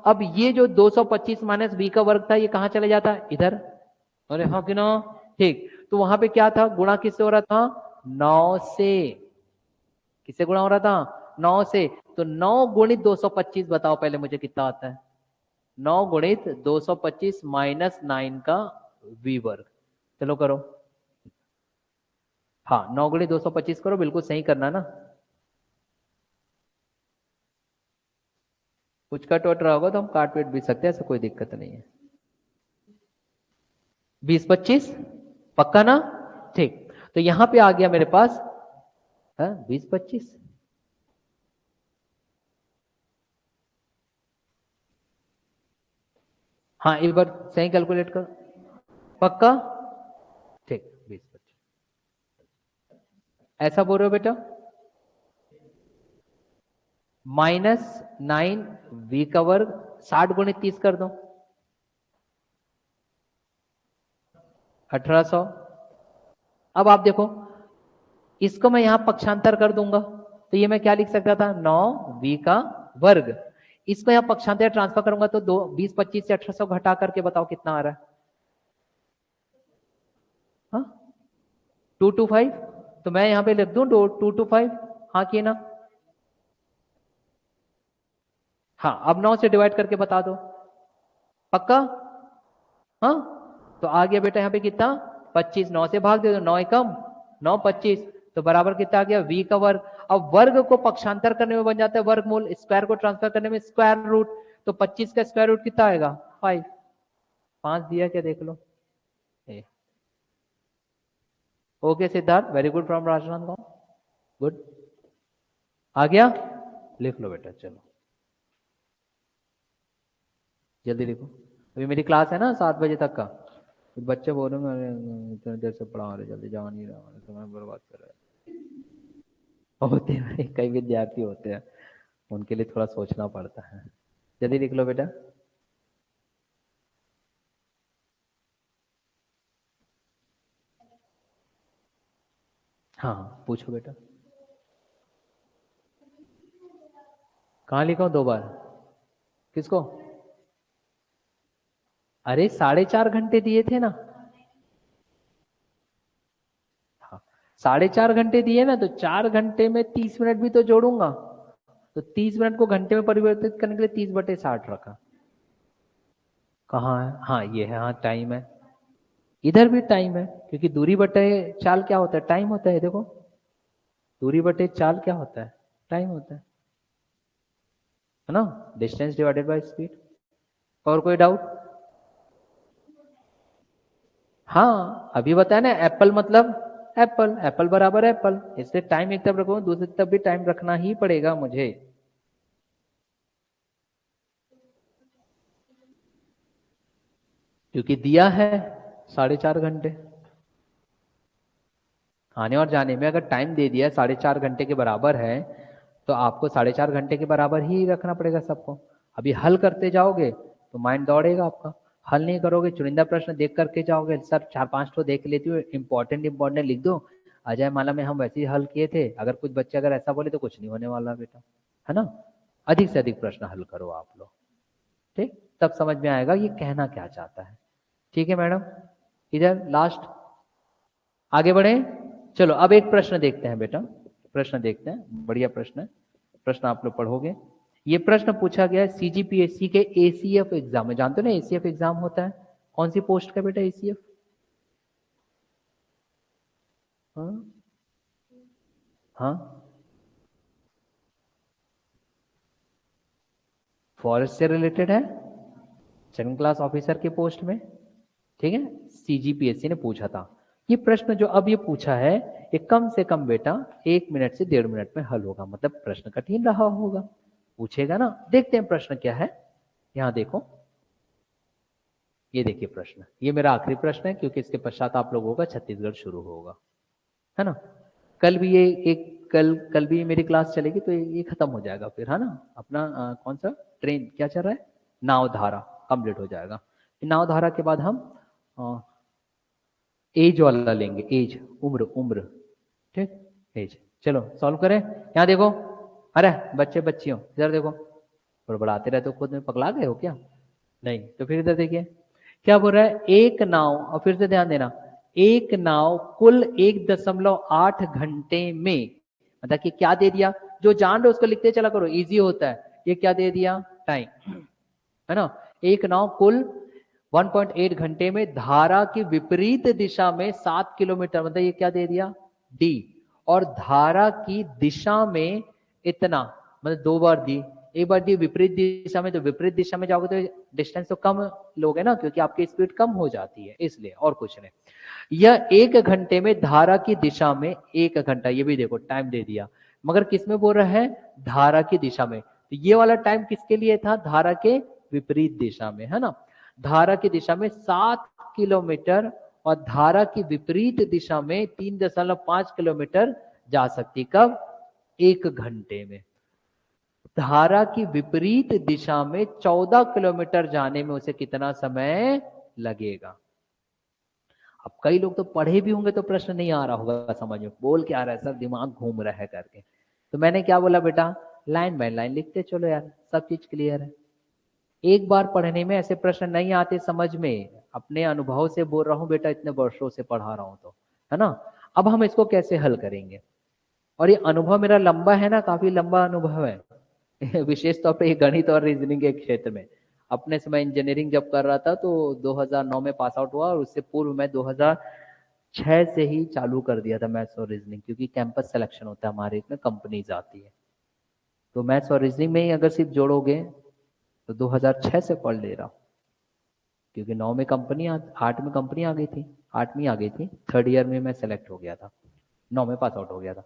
अब ये जो 225 माइनस बी का वर्ग था, ये कहां चले जाता? इधर। अरे हाँ कि ना? ठीक, तो वहां पे क्या था? गुणा किससे हो रहा था? 9 से। किससे गुणा हो रहा था? 9 से। तो 9 गुणित 225 बताओ पहले मुझे कितना आता है? 9 गुणित 225 माइनस 9 का वी वर्ग। चलो करो। हाँ, 9 गुणित 225 करो, बिल्कुल सही करना ना। कुछ कट वट रहा होगा तो हम काट पीट भी सकते हैं, ऐसा कोई दिक्कत नहीं है। 20-25 पक्का ना? ठीक, तो यहां पे आ गया मेरे पास 20-25। हाँ, एक बार सही कैलकुलेट करो, पक्का? ठीक, 20-25 ऐसा बोल रहे हो बेटा? -9 v का वर्ग 60 गुणित 30 कर दो, 1800। अब आप देखो, इसको मैं यहां पक्षांतर कर दूंगा, तो ये मैं क्या लिख सकता था? 9v का वर्ग। इसको यहां पक्षांतर ट्रांसफर करूंगा तो 20-25 से 1800 घटा करके बताओ कितना आ रहा है? हाँ, 225 तो मैं यहाँ पे लिख दूं 2 to 5, हाँ कि ना? हाँ, अब 9 से डिवाइड करके बता दो, पक्का? हाँ, तो आ गया बेटा यहाँ पे कितना, 25, 9 से भाग दे दो, 9 एकम 9, 25, तो बराबर कितना आ गया, v का वर्ग। अब वर्ग को पक्षांतर करने में बन जाता है वर्गमूल, स्क्वायर को ट्रांसफर करने में स्क्वायर रूट, तो 25 का स्क्वायर रूट कितना आएगा, 5। 5 दिया क्या, देख लो। Okay Siddharth, very good from Rajnandgaon, good. आ गया, लिख लो बेटा, चलो जल्दी लिखो। अभी मेरी क्लास है ना 7 बजे तक का, तो बच्चे बोल रहे हैं इतने देर से पढ़ा रहे, जल्दी जा नहीं रहा, समय बर्बाद कर रहे हैं। होते हैं कई विद्यार्थी होते हैं, उनके लिए थोड़ा सोचना पड़ता है। जल्दी लिख लो बेटा। हाँ हाँ, पूछो बेटा। कहाँ लिखा हूँ 2 बार, किसको? अरे 4.5 घंटे दिए थे ना। हाँ, 4.5 घंटे दिए ना, तो 4 घंटे में 30 मिनट भी तो जोड़ूंगा, तो 30 मिनट को घंटे में परिवर्तित करने के लिए 30/60 रखा। कहाँ है, हाँ ये है, हाँ टाइम है, इधर भी टाइम है, क्योंकि दूरी बटे चाल क्या होता है, टाइम होता है, देखो दूरी बटे चाल क्या होता है, टाइम होता है ना, डिस्टेंस डिवाइडेड बाय स्पीड। और कोई डाउट? हाँ अभी बताया ना, एप्पल मतलब एप्पल, एप्पल बराबर एप्पल, इसलिए टाइम एक तरफ रखो, दूसरी तरफ भी टाइम रखना ही पड़ेगा मुझे। क्योंकि दिया है 4.5 घंटे, आने और जाने में अगर टाइम दे दिया 4.5 घंटे के बराबर है, तो आपको 4.5 घंटे के बराबर ही रखना पड़ेगा सबको। अभी हल करते जाओगे तो माइंड दौड़ेगा आपका, हल नहीं करोगे, चुनिंदा प्रश्न देख करके जाओगे, सर 4-5 तो देख लेती हूँ, इंपॉर्टेंट इंपॉर्टेंट लिख दो। अजय माला में हम वैसे ही हल किए थे, अगर कुछ बच्चे अगर ऐसा बोले तो कुछ नहीं होने वाला बेटा, है ना। अधिक से अधिक प्रश्न हल करो आप लोग, ठीक, तब समझ में आएगा ये कहना क्या चाहता है। ठीक है मैडम, इधर लास्ट, आगे बढ़े। चलो अब एक प्रश्न देखते हैं बेटा, प्रश्न देखते हैं, बढ़िया प्रश्न है, प्रश्न आप लोग पढ़ोगे। ये प्रश्न पूछा गया है सीजीपीएससी के एसीएफ एग्जाम में, जानते हो ना एसीएफ एग्जाम होता है, कौन सी पोस्ट का बेटा एसीएफ? हाँ हाँ, फॉरेस्ट से रिलेटेड है, सेकंड क्लास ऑफिसर के पोस्ट में, ठीक है, सीजीपीएससी ने पूछा था। ये प्रश्न जो अब ये पूछा है, ये कम से कम बेटा 1 मिनट से 1.5 मिनट में हल होगा, मतलब प्रश्न कठिन रहा होगा, पूछेगा ना। देखते हैं प्रश्न क्या है, यहां देखो, ये देखिए प्रश्न, ये मेरा आखिरी प्रश्न है, क्योंकि इसके पश्चात आप लोगों का छत्तीसगढ़ शुरू होगा, है ना। कल भी ये एक, कल भी मेरी क्लास चलेगी, तो ये खत्म हो जाएगा फिर, है ना। अपना कौन सा ट्रेन क्या चल रहा है, नावधारा कंप्लीट हो जाएगा। नावधारा के बाद हम एज वाला लेंगे, एज, उम्र उम्र, ठीक, एज। चलो सॉल्व करें, यहाँ देखो, अरे बच्चे बच्चियों इधर देखो, बड़बड़ाते रहते हो, खुद में पगला गए हो क्या? नहीं तो फिर इधर देखिए, क्या बोल रहा है, एक नाव, और फिर से ध्यान देना, एक नाव कुल 1.8 घंटे में, मतलब कि क्या दे दिया, जो जान रहे उसको लिखते चला करो, इजी होता है। ये क्या दे दिया, टाइम, है ना। एक नाव कुल 1.8 घंटे में धारा की विपरीत दिशा में 7 किलोमीटर, मतलब ये क्या दे दिया, डी, और धारा की दिशा में इतना, मतलब 2 बार दी, एक बार दी विपरीत दिशा में, तो विपरीत दिशा में जाओगे तो डिस्टेंस तो कम लोगे ना, क्योंकि आपकी स्पीड कम हो जाती है, इसलिए, और कुछ नहीं। यह 1 घंटे में धारा की दिशा में 1 घंटा, ये भी देखो टाइम दे दिया, मगर किस में बोल रहा है, धारा की दिशा में, तो ये वाला टाइम किसके लिए था, धारा के विपरीत दिशा में, है ना। धारा की दिशा में 7 किलोमीटर, और धारा की विपरीत दिशा में 3.5 किलोमीटर जा सकती, कब, 1 घंटे में। धारा की विपरीत दिशा में 14 किलोमीटर जाने में उसे कितना समय लगेगा। अब कई लोग तो पढ़े भी होंगे तो प्रश्न नहीं आ रहा होगा समझ में, बोल के आ रहा है सर दिमाग घूम रहा है करके, तो मैंने क्या बोला बेटा, लाइन बाय लाइन लिखते चलो यार, सब चीज क्लियर है। एक बार पढ़ने में ऐसे प्रश्न नहीं आते समझ में, अपने अनुभव से बोल रहा हूँ बेटा, इतने वर्षों से पढ़ा रहा हूँ तो, है ना। अब हम इसको कैसे हल करेंगे? और ये अनुभव मेरा लंबा है ना, काफी लंबा अनुभव है विशेष तौर पे ये गणित और रीजनिंग के क्षेत्र में। अपने समय इंजीनियरिंग जब कर रहा था तो 2009 में पास आउट हुआ, और उससे पूर्व मैं 2006 से ही चालू कर दिया था मैथ्स और रीजनिंग, क्योंकि कैंपस सिलेक्शन होता है हमारे इसमें, कंपनीज आती है। तो मैथ्स और रीजनिंग में ही अगर सिर्फ जोड़ोगे तो 2006 से पढ़ ले रहा हूँ, क्योंकि 9 में कंपनी 8 में कंपनी आ गई थी, 8वीं आ गई थी, थर्ड ईयर में मैं सेलेक्ट हो गया था, 9 में पास आउट हो गया था।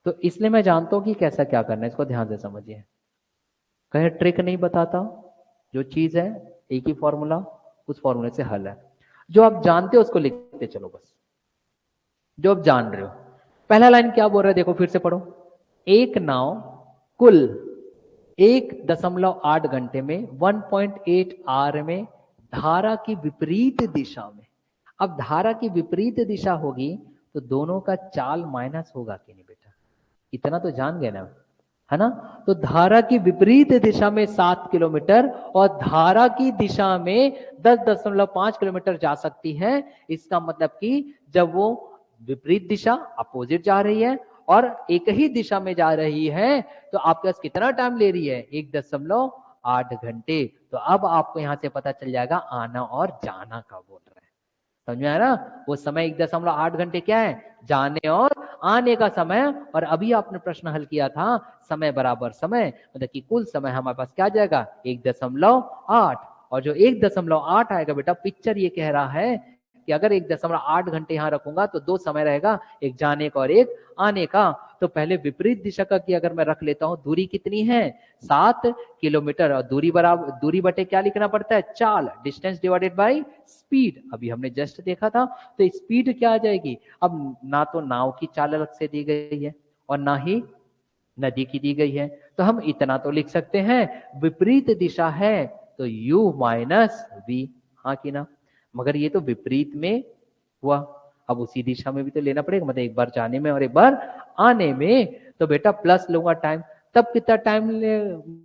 तो इसलिए मैं जानता हूँ कि कैसा क्या करना है, इसको ध्यान से समझिए। कहीं ट्रिक नहीं बताता, जो चीज है एक ही फॉर्मूला, उस फॉर्मूले से हल है। जो आप जानते हो उसको लिखते चलो बस, जो आप जान रहे हो। पहला लाइन क्या बोल रहा है देखो, फिर से पढ़ो। एक नाव कुल 1.8 घंटे में 1.8 आर में धारा की विपरीत दिशा में। अब धारा की विपरीत दिशा होगी तो दोनों का चाल माइनस होगा कि नहीं बेटा? इतना तो जान गए ना, है ना? तो धारा की विपरीत दिशा में 7 किलोमीटर और धारा की दिशा में 10.5 किलोमीटर जा सकती है। इसका मतलब कि जब वो विपरीत दिशा अपोजिट जा रही है और एक ही दिशा में जा रही है तो आपके पास कितना टाइम ले रही है? 1.8 घंटे। तो अब आपको यहां से पता चल जाएगा आना और जाना का बोल रहा है। समझ में आया ना? वो समय 1.8 घंटे क्या है? जाने और आने का समय। और अभी आपने प्रश्न हल किया था समय बराबर समय, मतलब कि कुल समय हमारे पास क्या आ जाएगा? 1.8। और जो 1.8 आएगा बेटा, पिक्चर ये कह रहा है कि अगर 1.8 घंटे यहां रखूंगा तो 2 समय रहेगा, एक जाने का और एक आने का। तो पहले विपरीत दिशा का की अगर मैं रख लेता हूं, दूरी कितनी है? 7 किलोमीटर। और दूरी बराबर, दूरी बटे क्या लिखना पड़ता है? चाल, डिस्टेंस डिवाइडेड बाय स्पीड। अभी हमने जस्ट देखा था। तो स्पीड क्या आ जाएगी? अब ना तो नाव की चाल अलग से दी गई है और ना ही नदी की दी गई है, तो हम इतना तो लिख सकते हैं, विपरीत दिशा है तो u माइनस वी। हाँ कि ना? मगर ये तो विपरीत में हुआ, अब उसी दिशा में भी तो लेना पड़ेगा, मतलब एक बार जाने में और एक बार आने में। तो बेटा प्लस लूंगा टाइम, तब कितना टाइम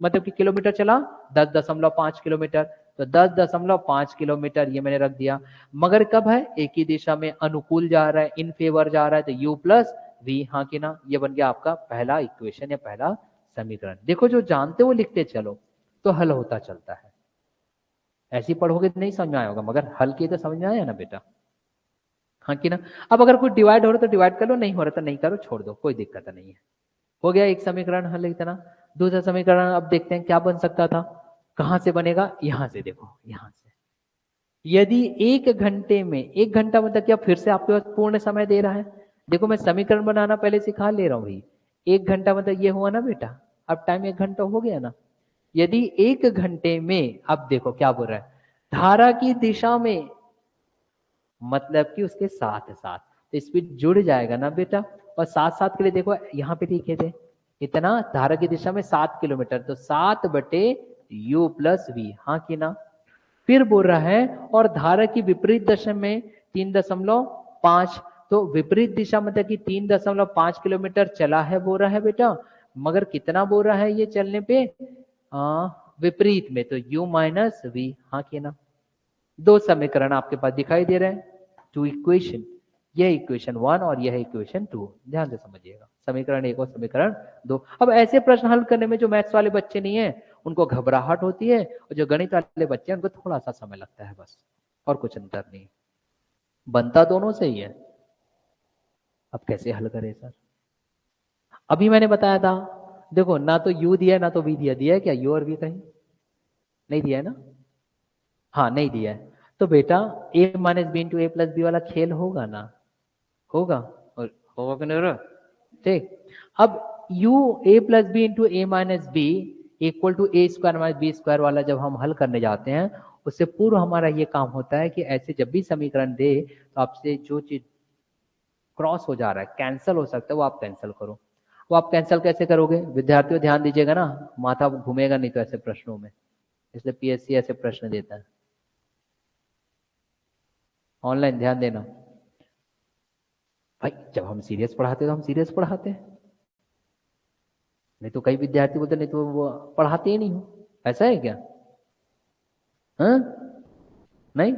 मतलब कि किलोमीटर चला? 10.5 किलोमीटर। तो 10.5 किलोमीटर ये मैंने रख दिया। मगर कब है? एक ही दिशा में, अनुकूल जा रहा है, इन फेवर जा रहा है, तो u प्लस वी। हाँ कि ना? ये बन गया आपका पहला इक्वेशन या पहला समीकरण। देखो जो जानते हो लिखते चलो तो हल होता चलता है। ऐसी पढ़ोगे तो नहीं समझ में आया होगा, मगर हल किए तो समझ में आया ना बेटा? हाँ कि ना? अब अगर कुछ डिवाइड हो रहा है तो डिवाइड कर लो, नहीं हो रहा तो नहीं करो, छोड़ दो, कोई दिक्कत नहीं है। हो गया एक समीकरण हल इतना। दूसरा समीकरण अब देखते हैं क्या बन सकता था। कहां से बनेगा? यहां से, देखो यहां से। यदि 1 घंटे में, 1 घंटा मतलब क्या? फिर से आपके पास पूर्ण समय दे रहा है। देखो मैं समीकरण बनाना पहले सिखा ले रहा हूं भाई। 1 घंटा मतलब ये हुआ ना बेटा, अब टाइम 1 घंटा हो गया ना। यदि 1 घंटे में, अब देखो क्या बोल रहा है, धारा की दिशा में, मतलब कि उसके साथ साथ, तो स्पीड जुड़ जाएगा ना बेटा। और साथ साथ के लिए देखो यहाँ पे लिखे थे इतना, धारा की दिशा में 7 किलोमीटर, तो 7 बटे u प्लस वी। हाँ कि ना? फिर बोल रहा है और धारा की विपरीत दिशा में 3.5। तो विपरीत दिशा मतलब कि 3.5 किलोमीटर चला है बोल रहा है बेटा। मगर कितना बोल रहा है ये चलने पे? विपरीत में, तो u माइनस वी। हाँ कि ना? दो समीकरण आपके पास दिखाई दे रहे हैं, टू इक्वेशन। यह इक्वेशन 1 और यह इक्वेशन 2, ध्यान से समझिएगा। समीकरण 1 और समीकरण 2। अब ऐसे प्रश्न हल करने में जो मैथ्स वाले बच्चे नहीं है उनको घबराहट होती है, और जो गणित वाले बच्चे हैं उनको थोड़ा सा समय लगता है बस, और कुछ अंतर नहीं। बनता दोनों से ही है। अब कैसे हल करें सर? अभी मैंने बताया था, देखो ना तो u दिया ना तो v दिया। दिया है क्या u और v कहीं? नहीं दिया है ना? हाँ नहीं दिया है। तो बेटा a minus B into A plus B वाला खेल होगा ना? होगा। और होगा कि नहीं होगा? ठीक। अब u a plus B into A minus B equal to A square minus B square वाला जब हम हल करने जाते हैं, उससे पूर्व हमारा ये काम होता है कि ऐसे जब भी समीकरण दे तो आपसे जो चीज क्रॉस हो जा रहा है, कैंसिल हो सकता है, वो आप कैंसिल करो। वो आप कैंसिल कैसे करोगे? विद्यार्थियों ध्यान दीजिएगा ना, माथा घूमेगा नहीं तो ऐसे प्रश्नों में, इसलिए पीएससी ऐसे प्रश्न देता है। ऑनलाइन ध्यान देना भाई, जब हम सीरियस पढ़ाते तो हम सीरियस पढ़ाते हैं, नहीं तो कई विद्यार्थी बोलते नहीं तो वो पढ़ाते ही नहीं हो। ऐसा है क्या? हाँ? नहीं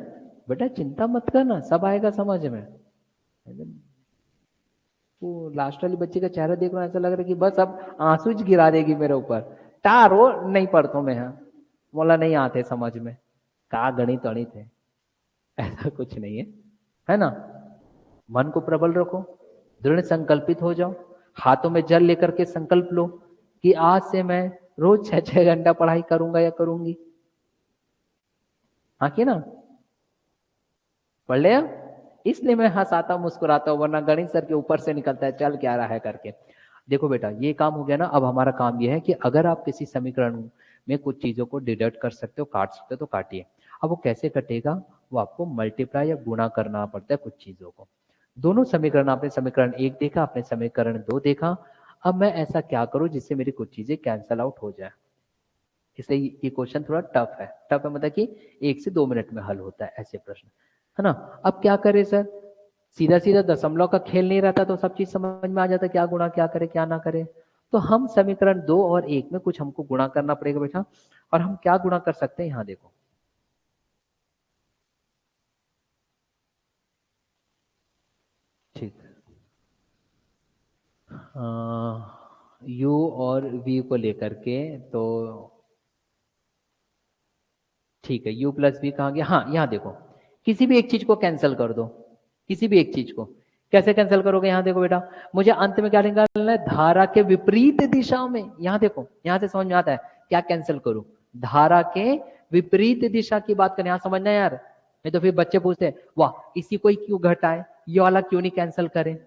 बेटा चिंता मत करना, सब आएगा समझ में। वो लास्ट वाली बच्ची का चेहरा देख रहा हूं, ऐसा लग रहा है कि बस अब आंसू ज गिरा देगी मेरे ऊपर। तारो नहीं पढ़तो में है, बोला नहीं आते समझ में, का गणित गणित है, ऐसा कुछ नहीं है ना। मन को प्रबल रखो, दृढ़ संकल्पित हो जाओ, हाथों में जल लेकर के संकल्प लो कि आज से मैं रोज 6-6 घंटा पढ़ाई करूंगा या करूंगी। हाँ कि ना, पढ़ लिया। इसलिए मैं हंसाता मुस्कुराता हूं, वरना गणित सर के ऊपर से निकलता है चल क्या रहा है करके। देखो बेटा ये काम हो गया ना, अब हमारा काम ये है कि अगर आप किसी समीकरण में कुछ चीजों को डिडक्ट कर सकते हो, काट सकते हो तो काटिए। अब वो कैसे कटेगा, वो आपको मल्टीप्लाई या गुणा करना पड़ता है कुछ चीजों को। दोनों समीकरण, आपने समीकरण 1 देखा, आपने समीकरण 2 देखा। अब मैं ऐसा क्या करूं जिससे मेरी कुछ चीजें कैंसल आउट हो जाए। इसलिए ये क्वेश्चन थोड़ा टफ है। टफ है मतलब कि 1 से 2 मिनट में हल होता है ऐसे प्रश्न, है ना। अब क्या करें सर, सीधा सीधा दशमलव का खेल नहीं रहता तो सब चीज समझ में आ जाता, क्या गुणा क्या करे क्या ना करे। तो हम समीकरण 2 और 1 में कुछ हमको गुणा करना पड़ेगा बेटा। और हम क्या गुणा कर सकते हैं, यहां देखो। ठीक, यू और वी को लेकर के तो ठीक है, u प्लस वी कहाँ गया, हाँ यहाँ देखो, किसी भी एक चीज को कैंसिल कर दो, किसी भी एक चीज को। कैसे कैंसिल करोगे, यहाँ देखो बेटा, मुझे अंत में क्या निकालना है, धारा के विपरीत दिशा में। यहाँ देखो, यहाँ से समझ में आता है क्या कैंसिल करूं, धारा के विपरीत दिशा की बात करें, यहाँ समझना है यार। नहीं तो फिर बच्चे पूछते हैं वाह इसी को ही क्यों घटाए, ये वाला क्यों नहीं कैंसिल करें।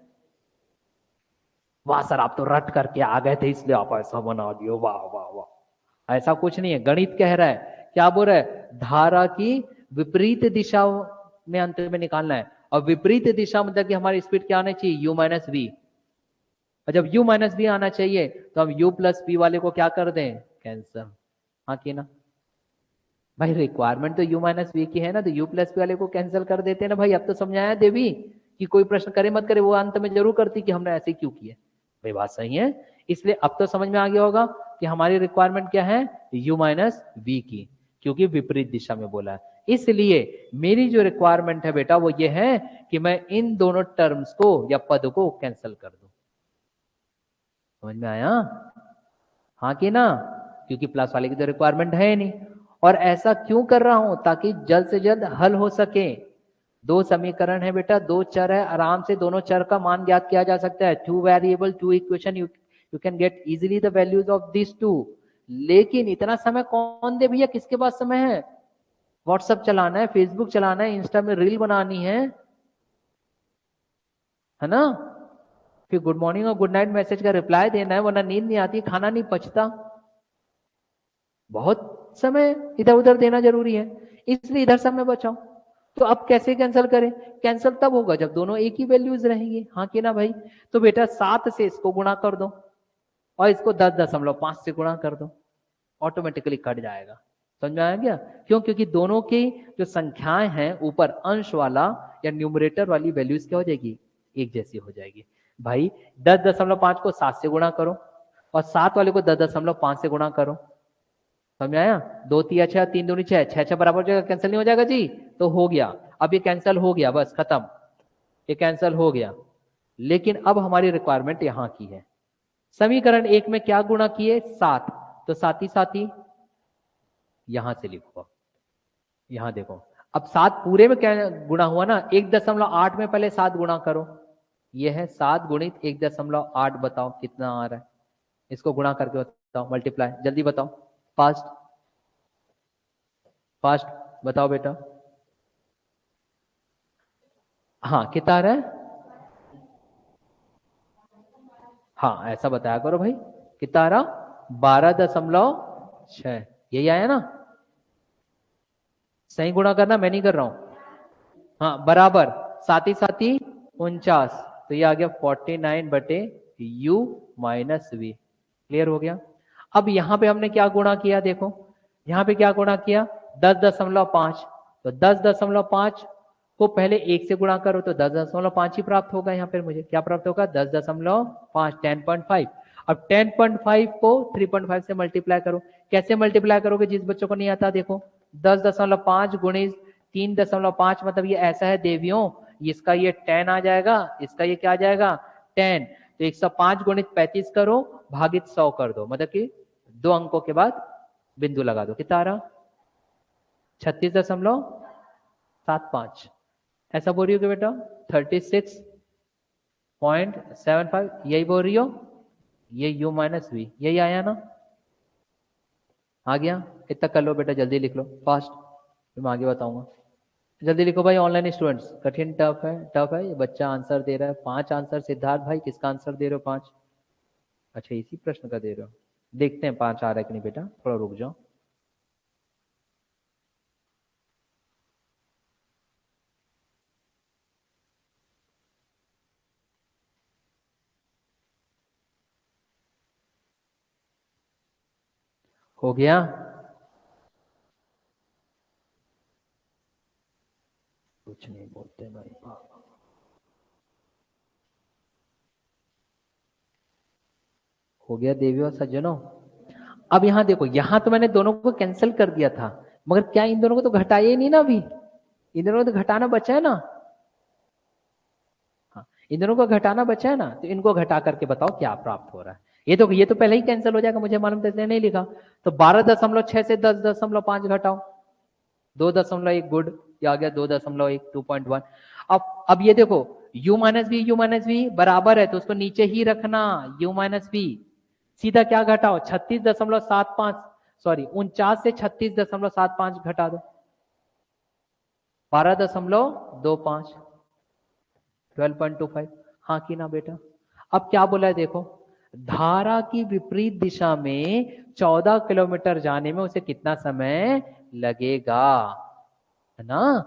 वाह सर आप तो रट करके आ गए थे इसलिए आप ऐसा बना दियो, वाह वाह वाह। ऐसा कुछ नहीं है, गणित कह रहा है, क्या बोल रहा है, धारा की विपरीत दिशा में अंत में निकालना है। और विपरीत दिशा मतलब कि हमारी स्पीड क्या आना चाहिए, u माइनस वी। और जब u माइनस वी आना चाहिए तो हम u प्लस वी वाले को क्या कर दें, कैंसल। हाँ कि ना भाई, रिक्वायरमेंट तो u माइनस वी की है ना, तो u प्लस वी वाले को कैंसिल कर देते हैं ना भाई। अब तो समझाया देवी कि कोई प्रश्न करे मत करे, वो अंत में जरूर करती कि हमने ऐसे क्यों किया। भाई बात सही है, इसलिए अब तो समझ में आ गया होगा कि हमारी रिक्वायरमेंट क्या है, u माइनस वी की, क्योंकि विपरीत दिशा में बोला है। इसलिए मेरी जो रिक्वायरमेंट है बेटा वो ये है कि मैं इन दोनों टर्म्स को या पद को कैंसिल कर दूं। समझ में आया, हाँ कि ना, क्योंकि प्लस वाले की तो रिक्वायरमेंट है नहीं। और ऐसा क्यों कर रहा हूं, ताकि जल्द से जल्द हल हो सके। दो समीकरण है बेटा, दो चर है, आराम से दोनों चर का मान ज्ञात किया जा सकता है। Two variable two equation, you can get easily the values of this two. लेकिन इतना समय कौन दे भैया, किसके पास समय है, व्हाट्सएप चलाना है, फेसबुक चलाना है, इंस्टा में रील बनानी है ना, फिर गुड मॉर्निंग और गुड नाइट मैसेज का रिप्लाई देना है, वरना नींद नहीं आती, खाना नहीं पचता। बहुत समय इधर उधर देना जरूरी है, इसलिए इधर समय बचाओ। तो अब कैसे कैंसिल करें, कैंसिल तब होगा जब दोनों एक ही वैल्यूज रहेंगी। हाँ कि ना भाई, तो बेटा 7 से इसको गुणा कर दो और इसको 10.5 से गुणा कर दो, ऑटोमेटिकली कट जाएगा। समझ में आया क्या, क्यों, क्योंकि दोनों की जो संख्याएं हैं ऊपर अंश वाला या न्यूमरेटर वाली वैल्यूज क्या हो जाएगी, एक जैसी हो जाएगी। भाई 10.5 को 7 से गुणा करो और 7 वाले को 10.5 से गुणा करो। समझ में आया, 2 3 6, 3 दूनी 6, 6 6 बराबर हो जाएगा, कैंसिल नहीं हो जाएगा जी, तो हो गया। अब ये कैंसिल हो गया, बस खत्म, ये कैंसिल हो गया। लेकिन अब हमारी रिक्वायरमेंट यहां की है, समीकरण 1 में क्या गुणा किए, 7, तो साथी साथी यहां से लिखो। यहां देखो, अब 7 पूरे में क्या गुणा हुआ ना, 1.8 में पहले 7 गुणा करो। ये है 7 गुणित 1.8, बताओ कितना आ रहा है, इसको गुणा करके बताओ, मल्टीप्लाई, जल्दी बताओ, फास्ट फास्ट बताओ बेटा। हाँ कितना आ रहा है, हाँ ऐसा बताया करो भाई, कितना आ रहा, 12.6, यही आया ना। सही गुणा करना, मैं नहीं कर रहा हूं। हाँ बराबर, साथ ही 49, तो ये आ गया 49/u माइनस वी। क्लियर हो गया। अब यहां पे हमने क्या गुणा किया, देखो यहां पे क्या गुणा किया, 10.5, तो 10.5 को पहले 1 से गुणा करो तो 10.5 ही प्राप्त होगा। यहाँ पे मुझे क्या प्राप्त होगा, 10.5, 10.5। अब 10.5 को 3.5 से मल्टीप्लाई करो। कैसे मल्टीप्लाई करोगे, जिस बच्चों को नहीं आता देखो, 10.5 गुणित 3.5, मतलब ये ऐसा है देवियों, इसका ये 10 आ जाएगा, इसका ये क्या आ जाएगा 10, तो 105 गुणित 35 करो भागित 100 कर दो, मतलब कि 2 अंकों के बाद बिंदु लगा दो। कितना आ रहा? 36.75। ऐसा बोल रही हो कि बेटा 36.75 यही बोल रही हो? ये u माइनस वी यही आया ना? आ गया? इतना कर लो बेटा, जल्दी लिख लो फास्ट, फिर मैं आगे बताऊंगा। जल्दी लिखो भाई ऑनलाइन स्टूडेंट्स। कठिन टफ है, टफ है। ये बच्चा आंसर दे रहा है 5 आंसर। सिद्धार्थ भाई किसका आंसर दे रहे हो 5? अच्छा इसी प्रश्न का दे रहे हो। देखते हैं 5 आ रहा है कि नहीं बेटा, थोड़ा रुक जाओ। हो गया? कुछ नहीं बोलते भाई। हो गया देवी और सज्जनों? अब यहां देखो, यहां तो मैंने दोनों को कैंसिल कर दिया था, मगर क्या इन दोनों को तो घटाया ही नहीं ना अभी। इन दोनों को तो घटाना बचा है ना। हाँ, इन दोनों को घटाना बचा है ना, तो इनको घटा करके बताओ क्या प्राप्त हो रहा है। ये तो पहले ही कैंसिल हो जाएगा, मुझे मालूम था इसलिए नहीं लिखा। तो 12.6 से 10.5 घटाओ, 2.1 गुड, ये आ गया 2.1 2.1। अब ये देखो u माइनस वी बराबर है, तो उसको नीचे ही रखना। u माइनस वी सीधा क्या घटाओ, 36.75, सॉरी 49 से 36.75 घटा दो, 12.25, 12.25। हाँ कि ना बेटा? अब क्या बोला है देखो, धारा की विपरीत दिशा में 14 किलोमीटर जाने में उसे कितना समय लगेगा, है ना?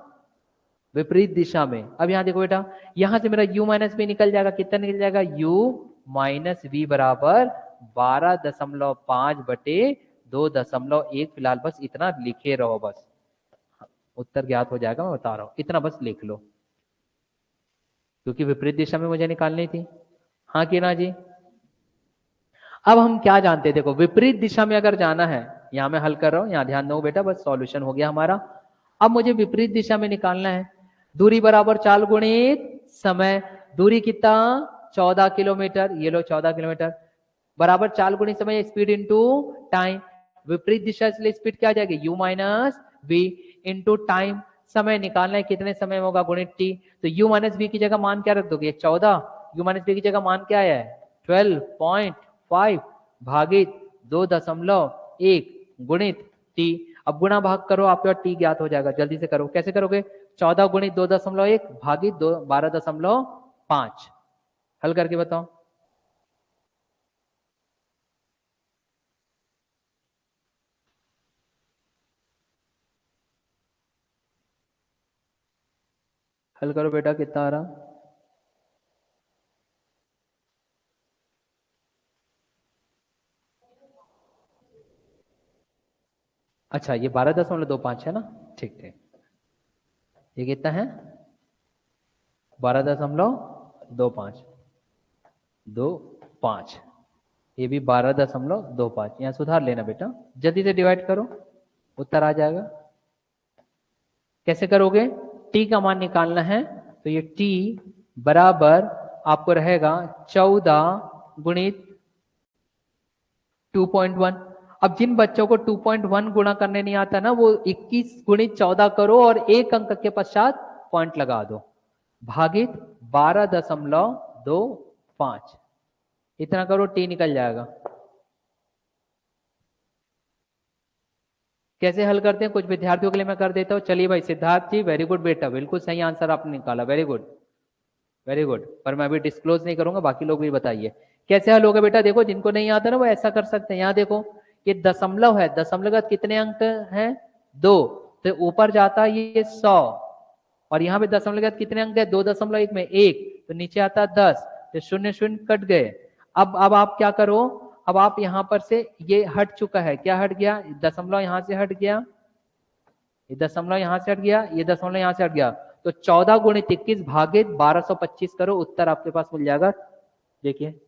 विपरीत दिशा में। अब यहां देखो बेटा, यहां से मेरा u माइनस वी निकल जाएगा। कितना निकल जाएगा? u माइनस वी बराबर 12.5 बटे 2.1। फिलहाल बस इतना लिखे रहो, बस उत्तर ज्ञात हो जाएगा, मैं बता रहा हूं, इतना बस लिख लो, क्योंकि विपरीत दिशा में मुझे निकालनी थी। हाँ कि ना जी? अब हम क्या जानते हैं, देखो विपरीत दिशा में अगर जाना है, यहां मैं हल कर रहा हूं, यहां ध्यान दो बेटा, बस सॉल्यूशन हो गया हमारा। अब मुझे विपरीत दिशा में निकालना है। दूरी बराबर चाल गुणित समय। दूरी कितना? 14 किलोमीटर। ये लो 14 किलोमीटर बराबर चाल गुणित समय, स्पीड इंटू टाइम। विपरीत दिशा इसलिए स्पीड क्या आ जाएगी? u minus V into time. समय निकालना है, कितने समय में होगा, गुणित टी। तो u माइनस वी की जगह मान क्या रख दोगे? 14। u माइनस वी की जगह मान क्या है? 12.5 भागित 2.1 गुणित टी। अब गुणा भाग करो, आपका टी ज्ञात हो जाएगा। जल्दी से करो, कैसे करोगे? 14 गुणित 2.1 भागित 12.5। हल करके बताओ। हल करो बेटा, कितना आ रहा? अच्छा ये 12.25 है ना? ठीक ठीक। ये कितना है? 12.25, 25। ये भी 12.25। यहाँ सुधार लेना बेटा, जल्दी से डिवाइड करो, उत्तर आ जाएगा। कैसे करोगे? टी का मान निकालना है, तो ये टी बराबर आपको रहेगा 14 गुणित 2.1। अब जिन बच्चों को 2.1 गुणा करने नहीं आता ना, वो 21 गुणित 14 करो और एक अंक के पश्चात पॉइंट लगा दो, भागित 12.25। इतना करो, टी निकल जाएगा। कैसे हल करते हैं कुछ विद्यार्थियों के लिए मैं कर देता हूं। चलिए भाई सिद्धार्थ जी, वेरी गुड बेटा, बिल्कुल सही आंसर आपने निकाला, वेरी गुड वेरी गुड। पर मैं अभी डिस्क्लोज नहीं करूंगा, बाकी लोग भी बताइए कैसे हल होगा बेटा। देखो जिनको नहीं आता ना वो ऐसा कर सकते हैं। यहाँ देखो ये दशमलव है, दशमलव का कितने अंक हैं? 2। तो ऊपर जाता है ये 100, और यहाँ पे दशमलव का कितने अंक है? 2.1 में 1, तो नीचे आता 10, तो शून्य शून्य कट गए। अब आप क्या करो, अब आप यहाँ पर से ये हट चुका है, क्या हट गया? दशमलव यहाँ से हट गया, ये दशमलव यहाँ से हट गया, ये दशमलव यहाँ से हट गया। तो 14 गुणित 21 भागित 1225 करो, उत्तर आपके पास मिल जाएगा। देखिए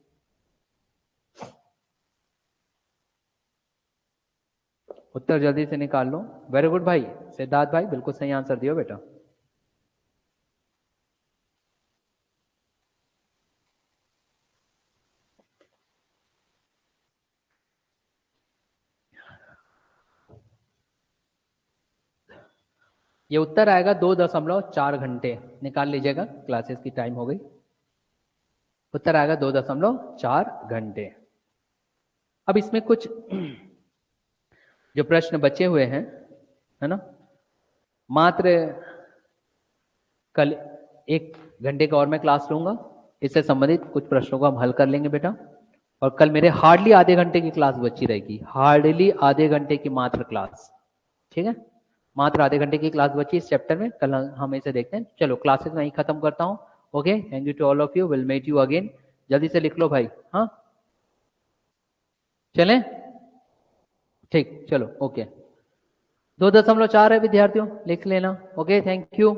उत्तर जल्दी से निकाल लो। वेरी गुड भाई सिद्धार्थ भाई, बिल्कुल सही आंसर दियो बेटा। ये उत्तर आएगा 2.4 घंटे। निकाल लीजिएगा, क्लासेस की टाइम हो गई। उत्तर आएगा 2.4 घंटे। अब इसमें कुछ जो प्रश्न बचे हुए हैं, है ना, मात्र कल 1 घंटे का और मैं क्लास लूंगा, इससे संबंधित कुछ प्रश्नों को हम हल कर लेंगे बेटा। और कल मेरे हार्डली आधे घंटे की क्लास बची रहेगी, हार्डली आधे घंटे की मात्र क्लास, ठीक है। मात्र आधे घंटे की क्लास बची इस चैप्टर में, कल हम इसे देखते हैं। चलो क्लासेस में ही खत्म करता हूँ। Okay, thank you to all of you, will meet you again. जल्दी से लिख लो भाई। हाँ चलें, ठीक, चलो ओके। 2.4 है विद्यार्थियों, लिख लेना। Okay, thank you.